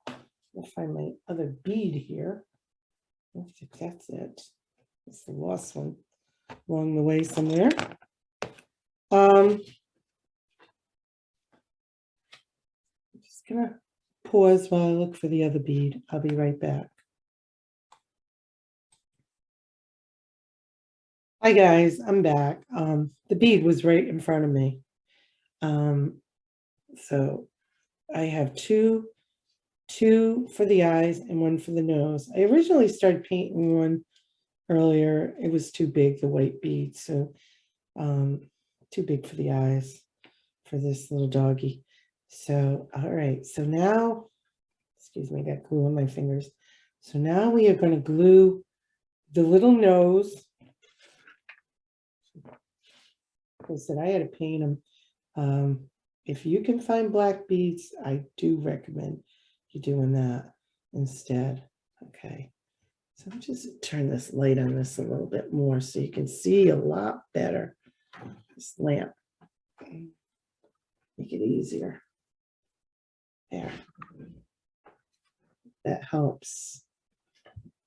S1: I'll find my other bead here. I think that's it. It's the lost one along the way somewhere. I'm just gonna pause while I look for the other bead. I'll be right back. Hi guys, I'm back. The bead was right in front of me. So I have two for the eyes and one for the nose. I originally started painting one earlier. It was too big, the white bead, so too big for the eyes for this little doggy. So, all right, so now, excuse me, I got glue on my fingers. So now we are going to glue the little nose. I said I had to paint them. If you can find black beads, I do recommend you doing that instead. Okay, so I'm just turn this light on this a little bit more so you can see a lot better. This lamp, make it easier. There, that helps.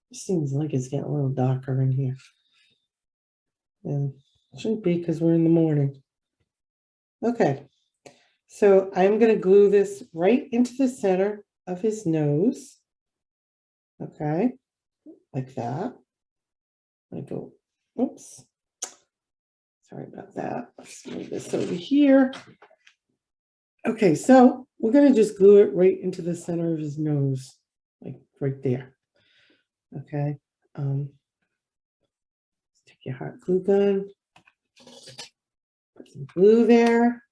S1: It seems like it's getting a little darker in here, and it shouldn't be because we're in the morning. Okay, so I'm going to glue this right into the center of his nose. Okay, like that. I go, oops, sorry about that. Let's move this over here. Okay, so we're going to just glue it right into the center of his nose, like right there. Okay, let's take your hot glue gun, put some glue there.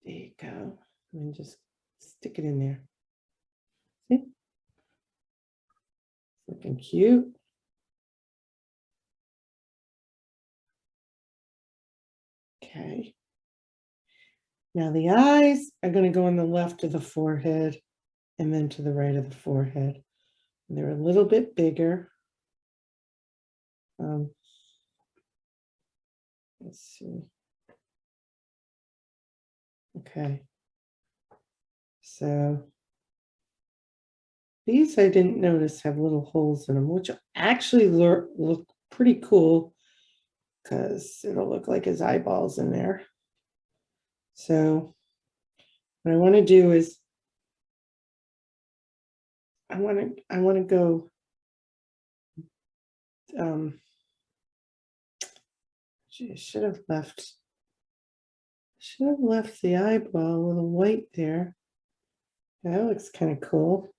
S1: There you go. And just stick it in there. See? Looking cute. Okay. Now the eyes are going to go on the left of the forehead and then to the right of the forehead. And they're a little bit bigger. Let's see. Okay. So these I didn't notice have little holes in them, which actually look pretty cool because it'll look like his eyeballs in there. So what I want to do is I want to go should have left the eyeball a little white there. That looks kind of cool.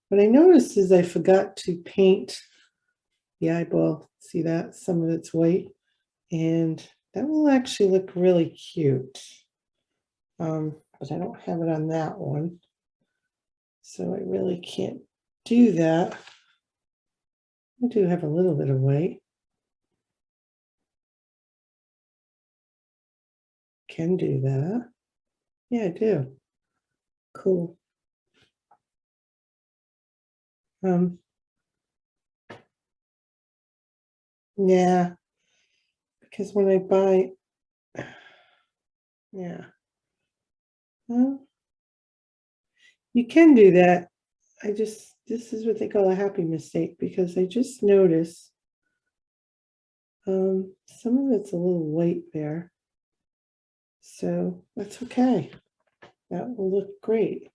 S1: What I noticed is I forgot to paint the eyeball. See that? Some of it's white. And that will actually look really cute. But I don't have it on that one. So I really can't do that. I do have a little bit of white. Can do that. Yeah, I do. Cool. Yeah, because when I buy, yeah, well, you can do that. This is what they call a happy mistake, because I just noticed some of it's a little white there. So that's okay. That will look great.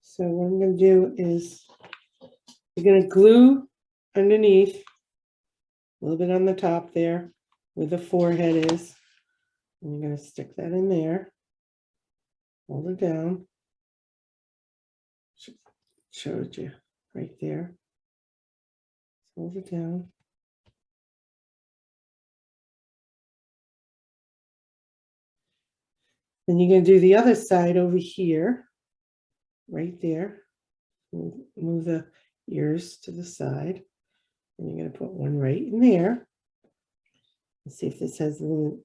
S1: So what I'm going to do is you're going to glue underneath, a little bit on the top there where the forehead is. And you're going to stick that in there. Hold it down. Showed you right there. Hold it down. Then you're going to do the other side over here, right there. Move the ears to the side. And you're going to put one right in there. Let's see if this has a little,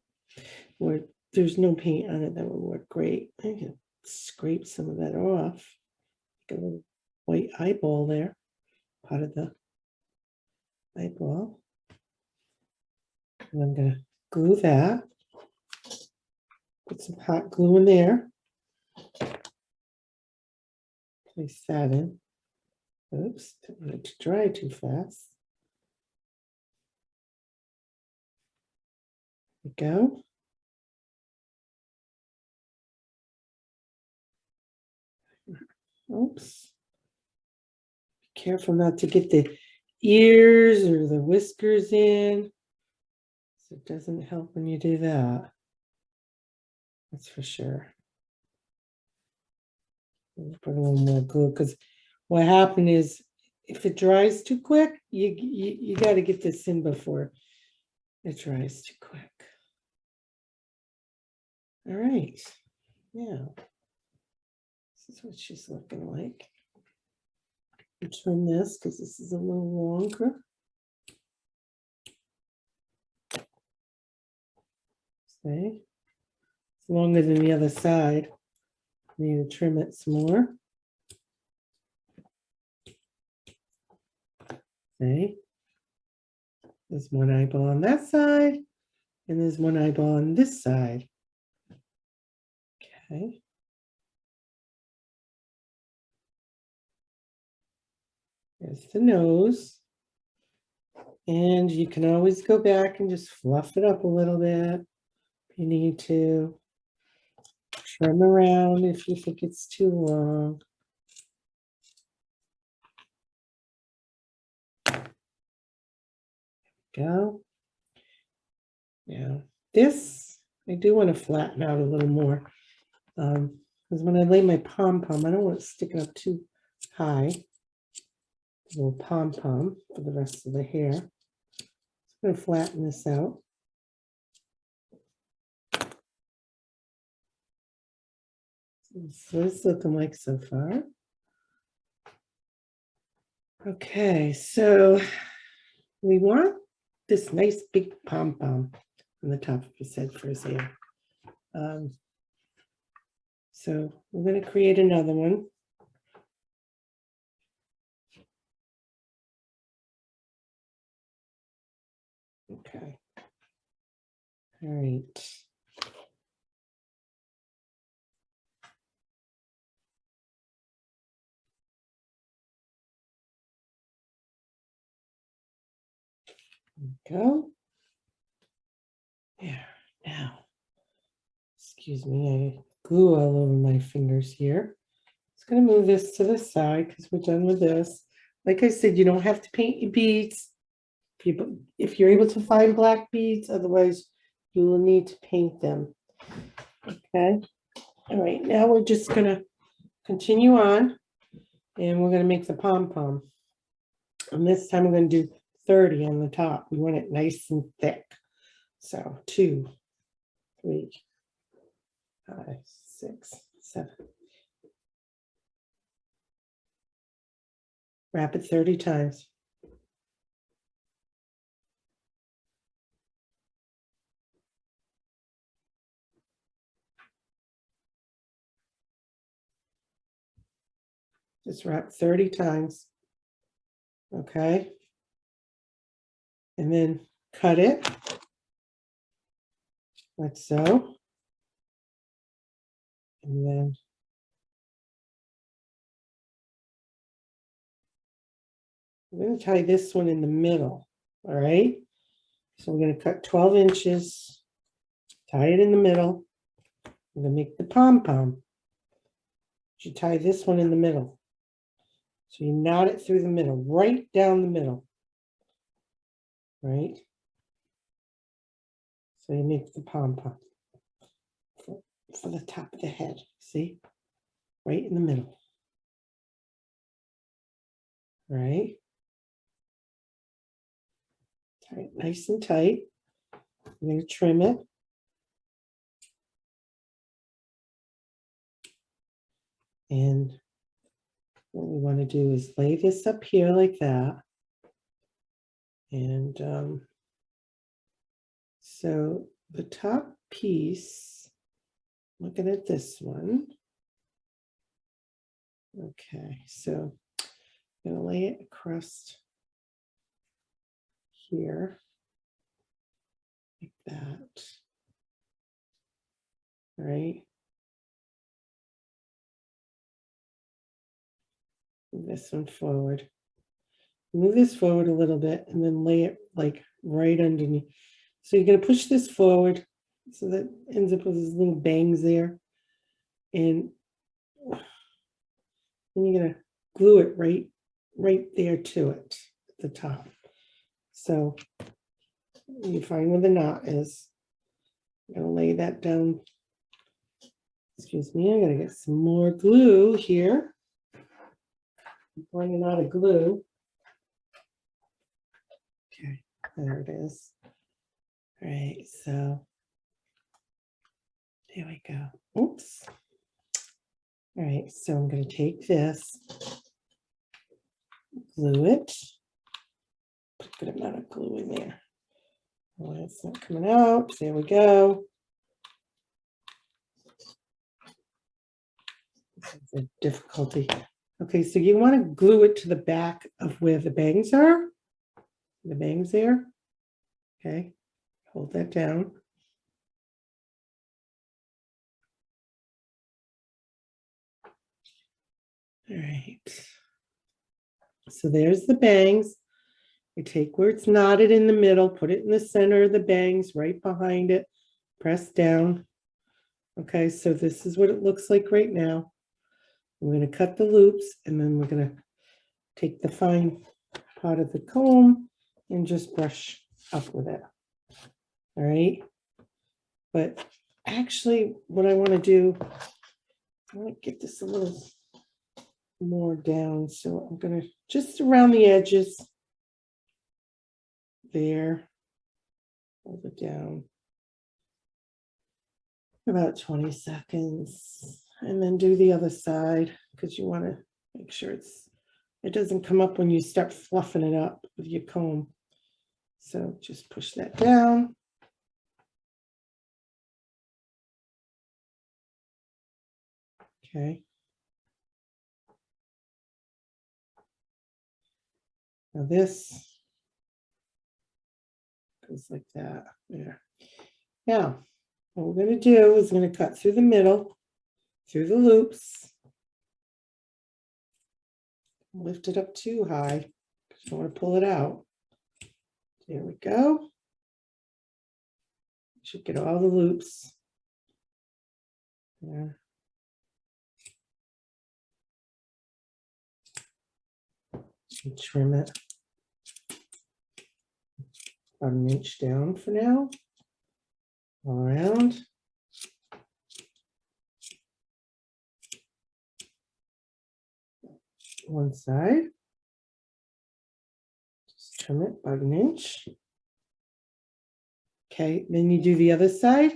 S1: where there's no paint on it, that would work great. I can scrape some of that off. Like a little white eyeball there, part of the eyeball. And I'm going to glue that. Put some hot glue in there. Place that in. Oops, don't want it to dry too fast. There we go. Oops. Be careful not to get the ears or the whiskers in. So it doesn't help when you do that. That's for sure. Put a little more glue, because what happened is if it dries too quick, you got to get this in before it dries too quick. All right. Yeah. This is what she's looking like. I'll trim this because this is a little longer. See? It's longer than the other side. Need to trim it some more. See? There's one eyeball on that side, and there's one eyeball on this side. Okay. There's the nose. And you can always go back and just fluff it up a little bit if you need to. Trim around if you think it's too long. Go. Yeah, this I do want to flatten out a little more, because when I lay my pom-pom, I don't want it sticking up too high. A little pom-pom for the rest of the hair. I'm going to flatten this out. So it's looking like so far. Okay, so we want this nice big pom-pom on the top of his head for his hair. So we're going to create another one. Okay. All right. Go. There. Now, excuse me, I glue all over my fingers here. Just going to move this to the side because we're done with this. Like I said, you don't have to paint your beads. If you're able to find black beads, otherwise you will need to paint them. Okay. All right. Now we're just going to continue on and we're going to make the pom-pom. And this time we're going to do 30 on the top. We want it nice and thick. So 2, 3, 5, 6, 7. Wrap it 30 times. Just wrap 30 times. Okay. And then cut it like so. And then we're going to tie this one in the middle. All right. So we're going to cut 12 inches, tie it in the middle. I'm going to make the pom-pom. You tie this one in the middle. So you knot it through the middle, right down the middle. Right? So you make the pom-pom for the top of the head. See? Right in the middle. Right? Tie it nice and tight. I'm going to trim it. And what we want to do is lay this up here like that. And so the top piece, looking at this one. Okay, so I'm going to lay it across here like that. All right. Move this one forward. Move this forward a little bit and then lay it like right underneath. So you're going to push this forward so that ends up with these little bangs there. And then you're going to glue it right there to it at the top. So you find where the knot is. I'm going to lay that down. Excuse me, I'm going to get some more glue here. I'm running out of glue. Okay, there it is. All right, so there we go. Oops. All right, so I'm going to take this, glue it, put a good amount of glue in there. Oh, it's not coming out. There we go. This is a difficulty. Okay, so you want to glue it to the back of where the bangs are. The bangs there. Okay, hold that down. All right. So there's the bangs. You take where it's knotted in the middle, put it in the center of the bangs, right behind it, press down. Okay, so this is what it looks like right now. I'm going to cut the loops and then we're going to take the fine part of the comb and just brush up with it. All right. But actually what I want to do, I want to get this a little more down. So I'm going to just around the edges there, hold it down. About 20 seconds. and then do the other side because you want to make sure it doesn't come up when you start fluffing it up with your comb. So just push that down. Okay. Now this goes like that. There. Now, what we're going to do is going to cut through the middle, through the loops. Lift it up too high because you don't want to pull it out. There we go. Should get all the loops. There. And trim it about an inch down for now, all around. One side. Just trim it about an inch. Okay, then you do the other side.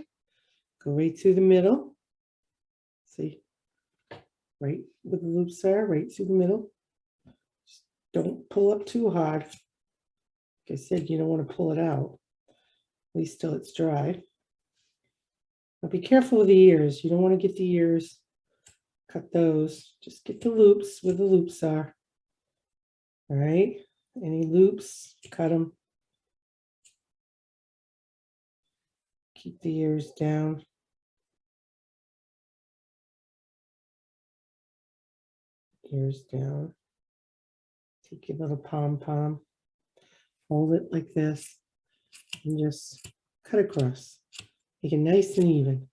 S1: Go right through the middle. See, right where the loops are, right through the middle. Just don't pull up too hard. Like I said, you don't want to pull it out, at least till it's dry. Now be careful with the ears. You don't want to get the ears. Cut those. Just get the loops where the loops are. All right. Any loops, cut them. Keep the ears down. Ears down. Take your little pom-pom. Hold it like this. And just cut across. Make it nice and even.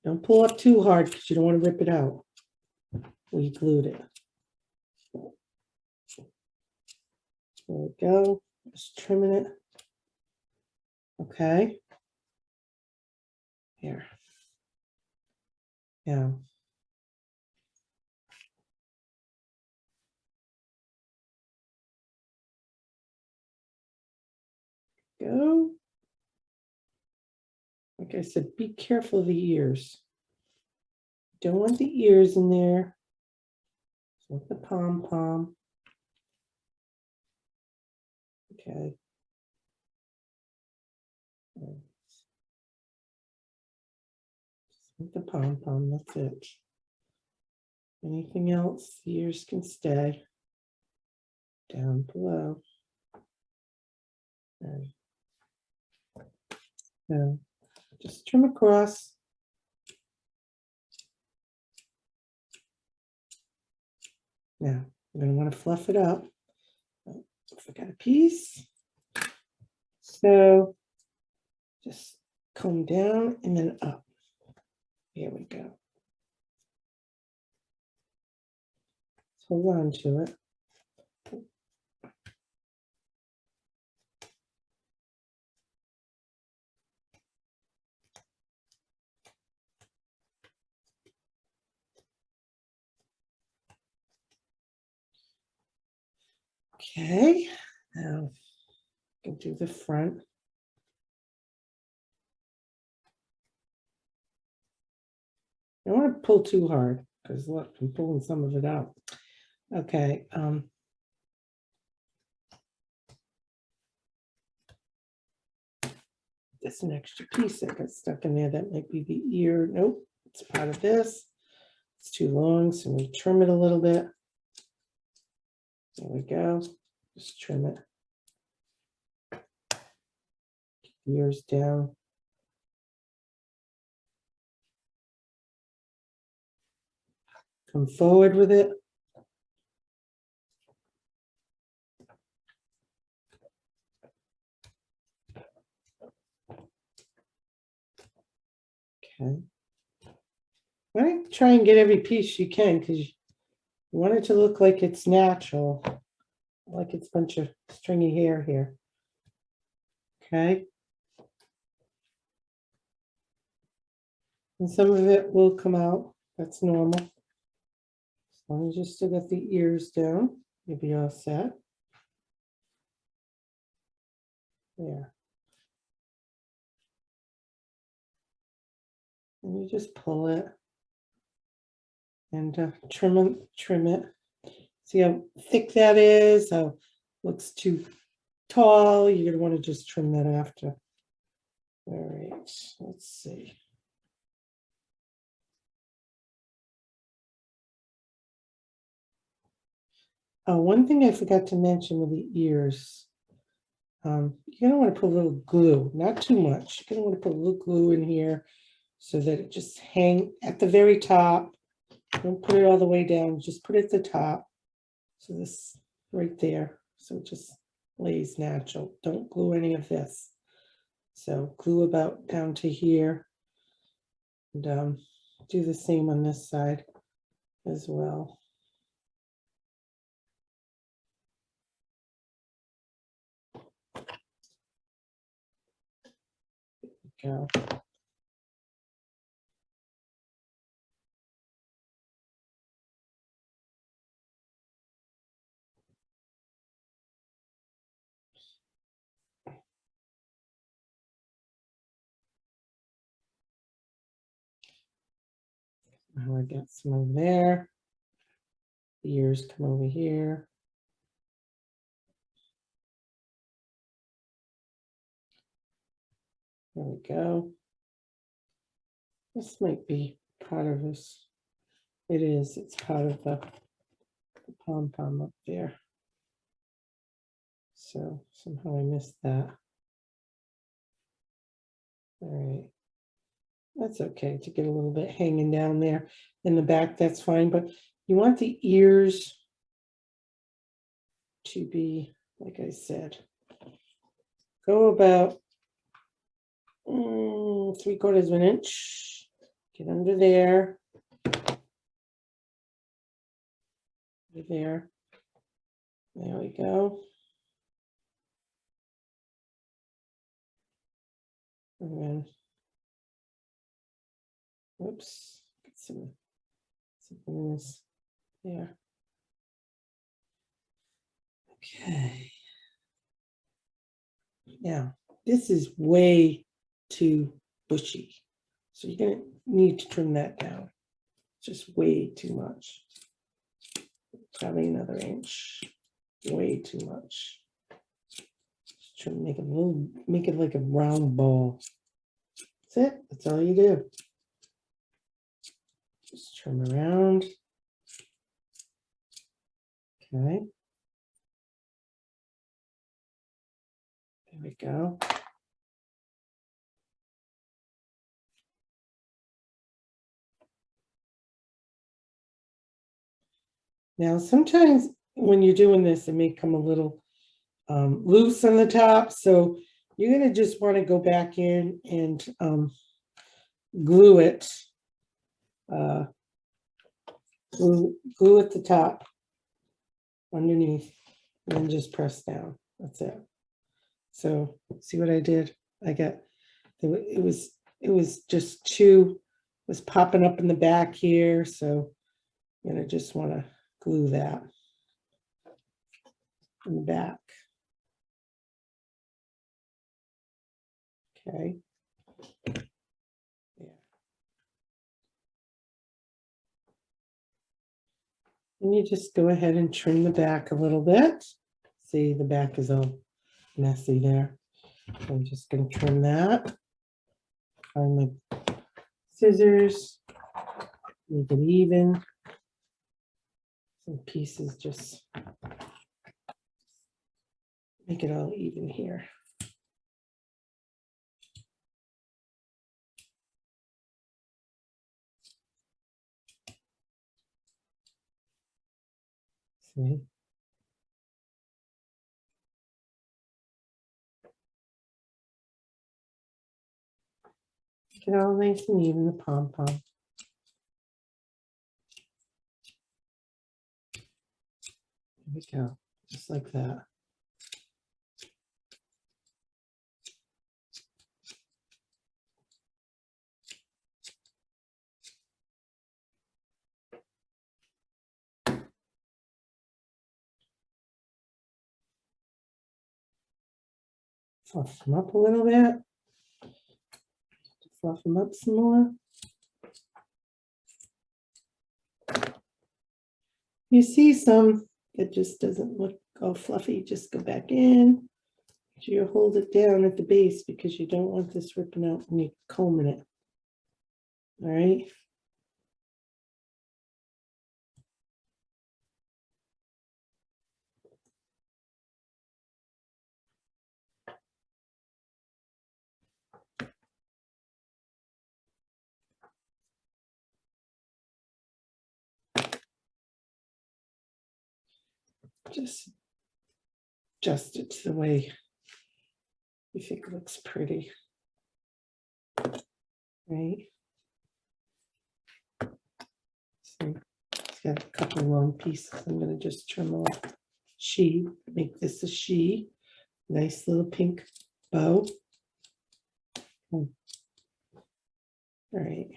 S1: Don't pull up too hard because you don't want to rip it out. We glued it. There we go. Just trimming it. Okay. Here. Yeah. Go. Like I said, be careful of the ears. Don't want the ears in there. With the pom-pom. Okay. Just with the pom-pom, that's it. Anything else, the ears can stay down below. Okay. So just trim across. Now, we're going to want to fluff it up. Oh, forgot a piece. So just comb down and then up. Here we go. Hold on to it. Okay, now we can do the front. I don't want to pull too hard because look, I'm pulling some of it out. Okay. There's an extra piece that got stuck in there. That might be the ear. Nope, it's part of this. It's too long, so we trim it a little bit. There we go. Just trim it. Keep the ears down. Come forward with it. Okay. All right, try and get every piece you can because you want it to look like it's natural, like it's a bunch of stringy hair here. Okay. And some of it will come out. That's normal. As long as you still got the ears down, you'll be all set. There. And you just pull it. and trim it. See how thick that is, how looks too tall. You're gonna want to just trim that after. All right, let's see. Oh, one thing I forgot to mention with the ears, you're gonna want to put a little glue, not too much. You're gonna want to put a little glue in here so that it just hang at the very top. Don't put it all the way down, just put it at the top. So this right there, so it just lays natural. Don't glue any of this. So glue about down to here, and do the same on this side as well. Go. Now I got some over there. The ears come over here. There we go. This might be part of this. It is. It's part of the pom-pom up there. So somehow I missed that. All right. That's okay to get a little bit hanging down there in the back. That's fine. But you want the ears to be, like I said, go about 3/4 of an inch. Get under there. There. There we go. And then, whoops, get something in this there. Okay. Now, this is way too bushy. So you're going to need to trim that down. Just way too much. Probably another inch. Way too much. Just try to make it a little, make it like a round ball. That's it. That's all you do. Just trim around. Okay. There we go. Now, sometimes when you're doing this, it may come a little loose on the top. So you're going to just want to go back in and glue it. Glue at the top underneath and then just press down. That's it. So see what I did? I got, it was just too, was popping up in the back here. So you're going to just want to glue that in the back. Okay. Yeah. And you just go ahead and trim the back a little bit. See, the back is all messy there. I'm just going to trim that. Find my scissors, make it even. Some pieces, just make it all even here. See? Get all nice and even, the pom-pom. There we go, just like that. Fluff them up a little bit. Fluff them up some more. You see some that just doesn't look all fluffy, just go back in. You hold it down at the base because you don't want this ripping out when you're combing it. All right. Just adjust it to the way you think it looks pretty. Right. So it's got a couple long pieces. I'm going to just trim off. She, make this a she. Nice little pink bow. All right.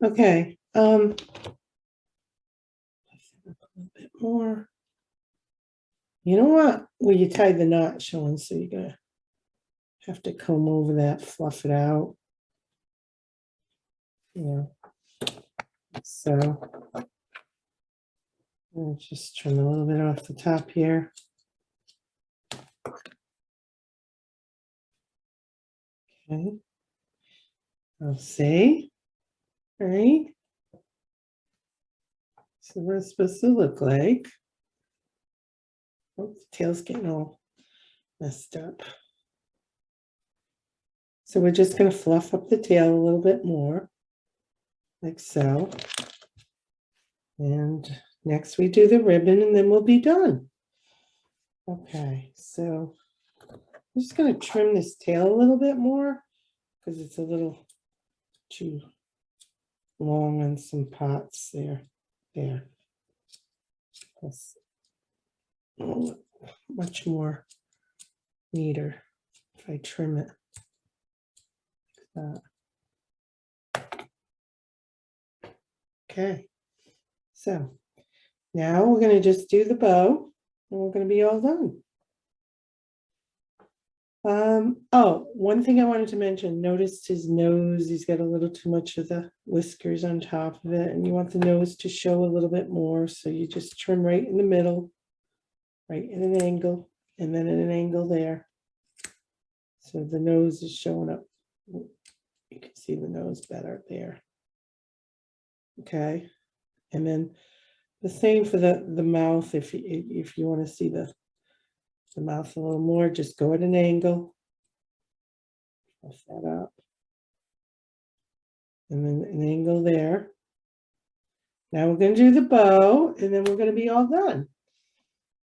S1: Okay. A little bit more. You know what? Where you tied the knot showing, so you're gonna have to comb over that, fluff it out. Yeah. So I'll just trim a little bit off the top here. Okay. I'll see. All right. So what it's supposed to look like. Oh, the tail's getting all messed up. So we're just going to fluff up the tail a little bit more, like so. And next we do the ribbon and then we'll be done. Okay, so I'm just going to trim this tail a little bit more because it's a little too long on some parts there. There. That's much more neater if I trim it like that. Okay, so now we're going to just do the bow and we're going to be all done. Oh, one thing I wanted to mention, notice his nose, he's got a little too much of the whiskers on top of it, and you want the nose to show a little bit more, so you just trim right in the middle, right in an angle, and then at an angle there. So the nose is showing up. You can see the nose better there. Okay, and then the same for the mouth. If you want to see the mouth a little more, just go at an angle. Push that up. And then an angle there. Now we're going to do the bow, and then we're going to be all done.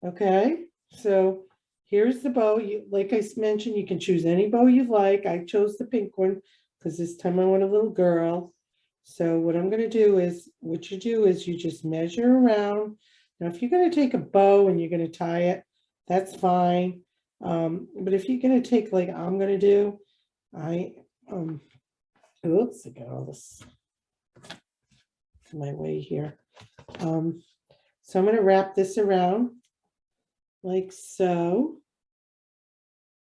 S1: Okay, so here's the bow. Like I mentioned, you can choose any bow you like. I chose the pink one because this time I want a little girl. So what I'm going to do is, what you do is you just measure around. Now, if you're going to take a bow and you're going to tie it, that's fine. But if you're going to take, like I'm going to do, oops, I got all this to my way here. So I'm going to wrap this around like so.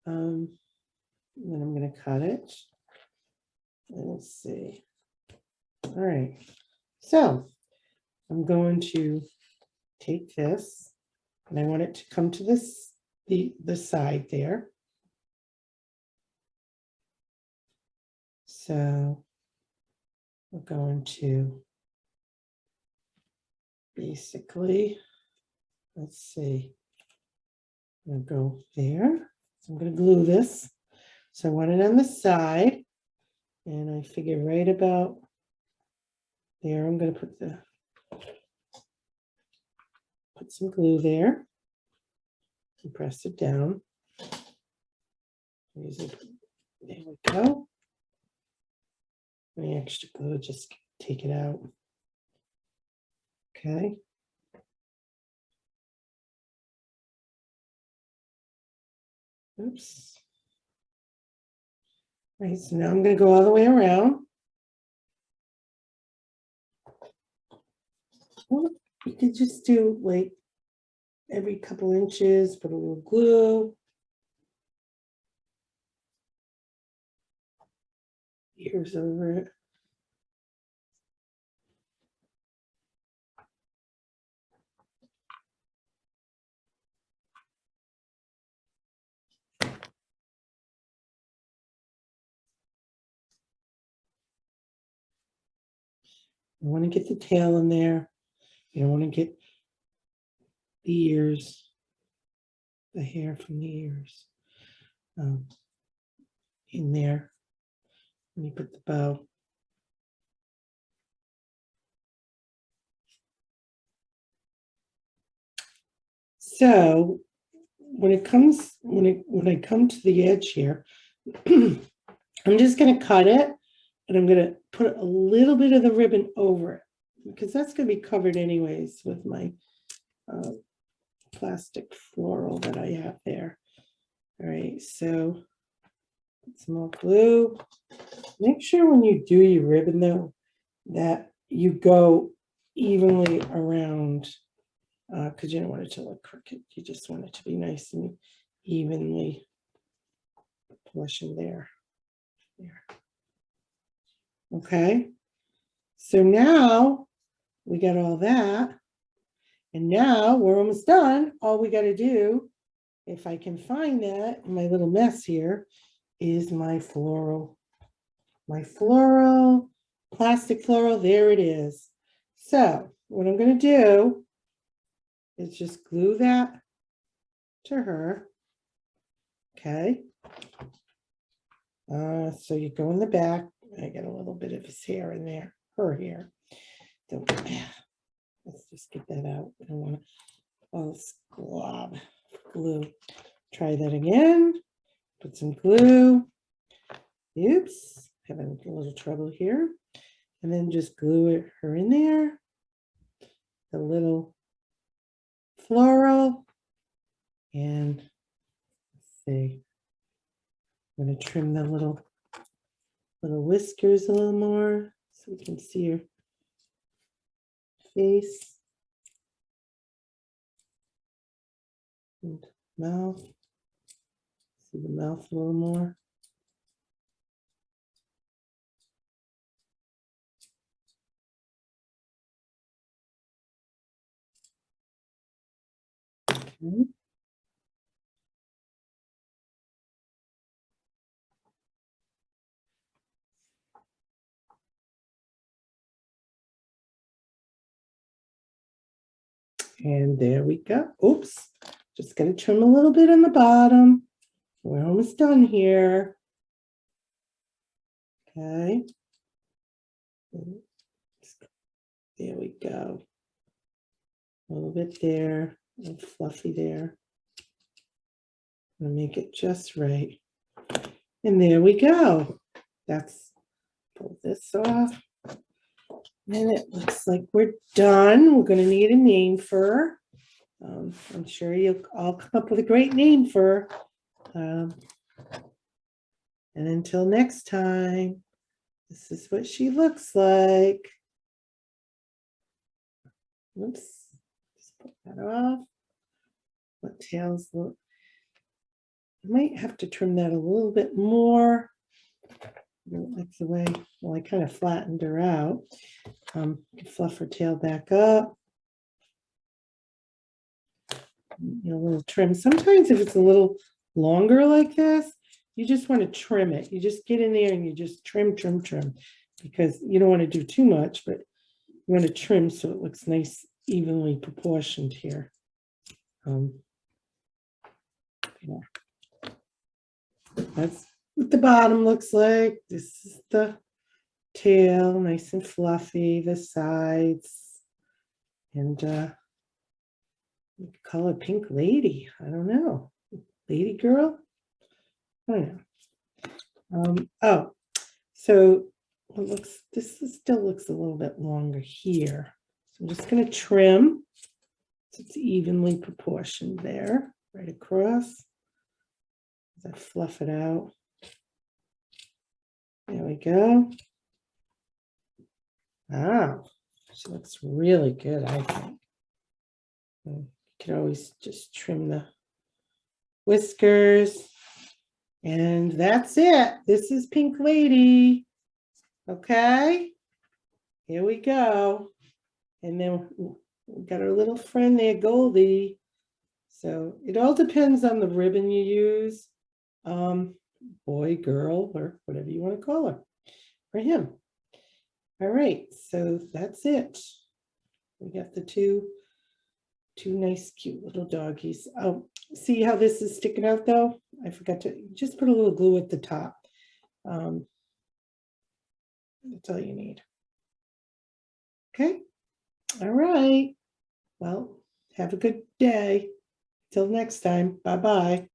S1: And then I'm going to cut it. And let's see. All right. So I'm going to take this, and I want it to come to this the side there. So we're going to basically, let's see, I'm going to go there. So I'm going to glue this. So I want it on the side, and I figure right about there, I'm going to put some glue there and press it down. There we go. Any extra glue, just take it out. Okay. Oops. All right, so now I'm going to go all the way around. Well, you could just do like every couple inches, put a little glue. Ears over it. You want to get the tail in there. You don't want to get the ears, the hair from the ears in there. When you put the bow. So when I come to the edge here, I'm just going to cut it, and I'm going to put a little bit of the ribbon over it because that's going to be covered anyways with my plastic floral that I have there. All right, so put some more glue. Make sure when you do your ribbon though that you go evenly around because you don't want it to look crooked. You just want it to be nice and evenly proportioned there. Okay, so now we got all that, and now we're almost done. All we got to do, if I can find that in my little mess here, is my floral. My floral, plastic floral, there it is. So what I'm going to do is just glue that to her. Okay. So you go in the back. I get a little bit of his hair in there, her hair. So let's just get that out. I don't want to, oh, this glob glue. Try that again. Put some glue. Oops, having a little trouble here. And then just glue her in there. The little floral. And let's see. I'm going to trim the little whiskers a little more so we can see her face and mouth. See the mouth a little more. Okay. And there we go. Oops, just going to trim a little bit on the bottom. We're almost done here. Okay. There we go. A little bit there, a little fluffy there. I'm gonna make it just right. And there we go. That's, pull this off. And it looks like we're done. We're gonna need a name for her. I'm sure you'll all come up with a great name for her. And until next time, this is what she looks like. Oops, just put that off. What tails look? I might have to trim that a little bit more. That's the way, well, I kind of flattened her out. Fluff her tail back up. A little trim. Sometimes if it's a little longer like this, you just want to trim it. You just get in there and you just trim, because you don't want to do too much, but you want to trim so it looks nice, evenly proportioned here. Yeah. That's what the bottom looks like. This is the tail, nice and fluffy, the sides, and you could call it Pink Lady. I don't know. Lady Girl? I don't know. Oh, so it looks, still looks a little bit longer here. So I'm just going to trim so it's evenly proportioned there, right across. As I fluff it out. There we go. Wow, She looks really good, I think. You can always just trim the whiskers. And that's it. This is Pink Lady. Okay. Here we go. And then we got our little friend there, Goldy. So it all depends on the ribbon you use. Boy, girl, or whatever you want to call her, or him. All right, so that's it. We got the two nice, cute little doggies. Oh, see how this is sticking out though? I forgot to just put a little glue at the top. That's all you need. Okay. All right. Well, have a good day. Till next time. Bye-bye.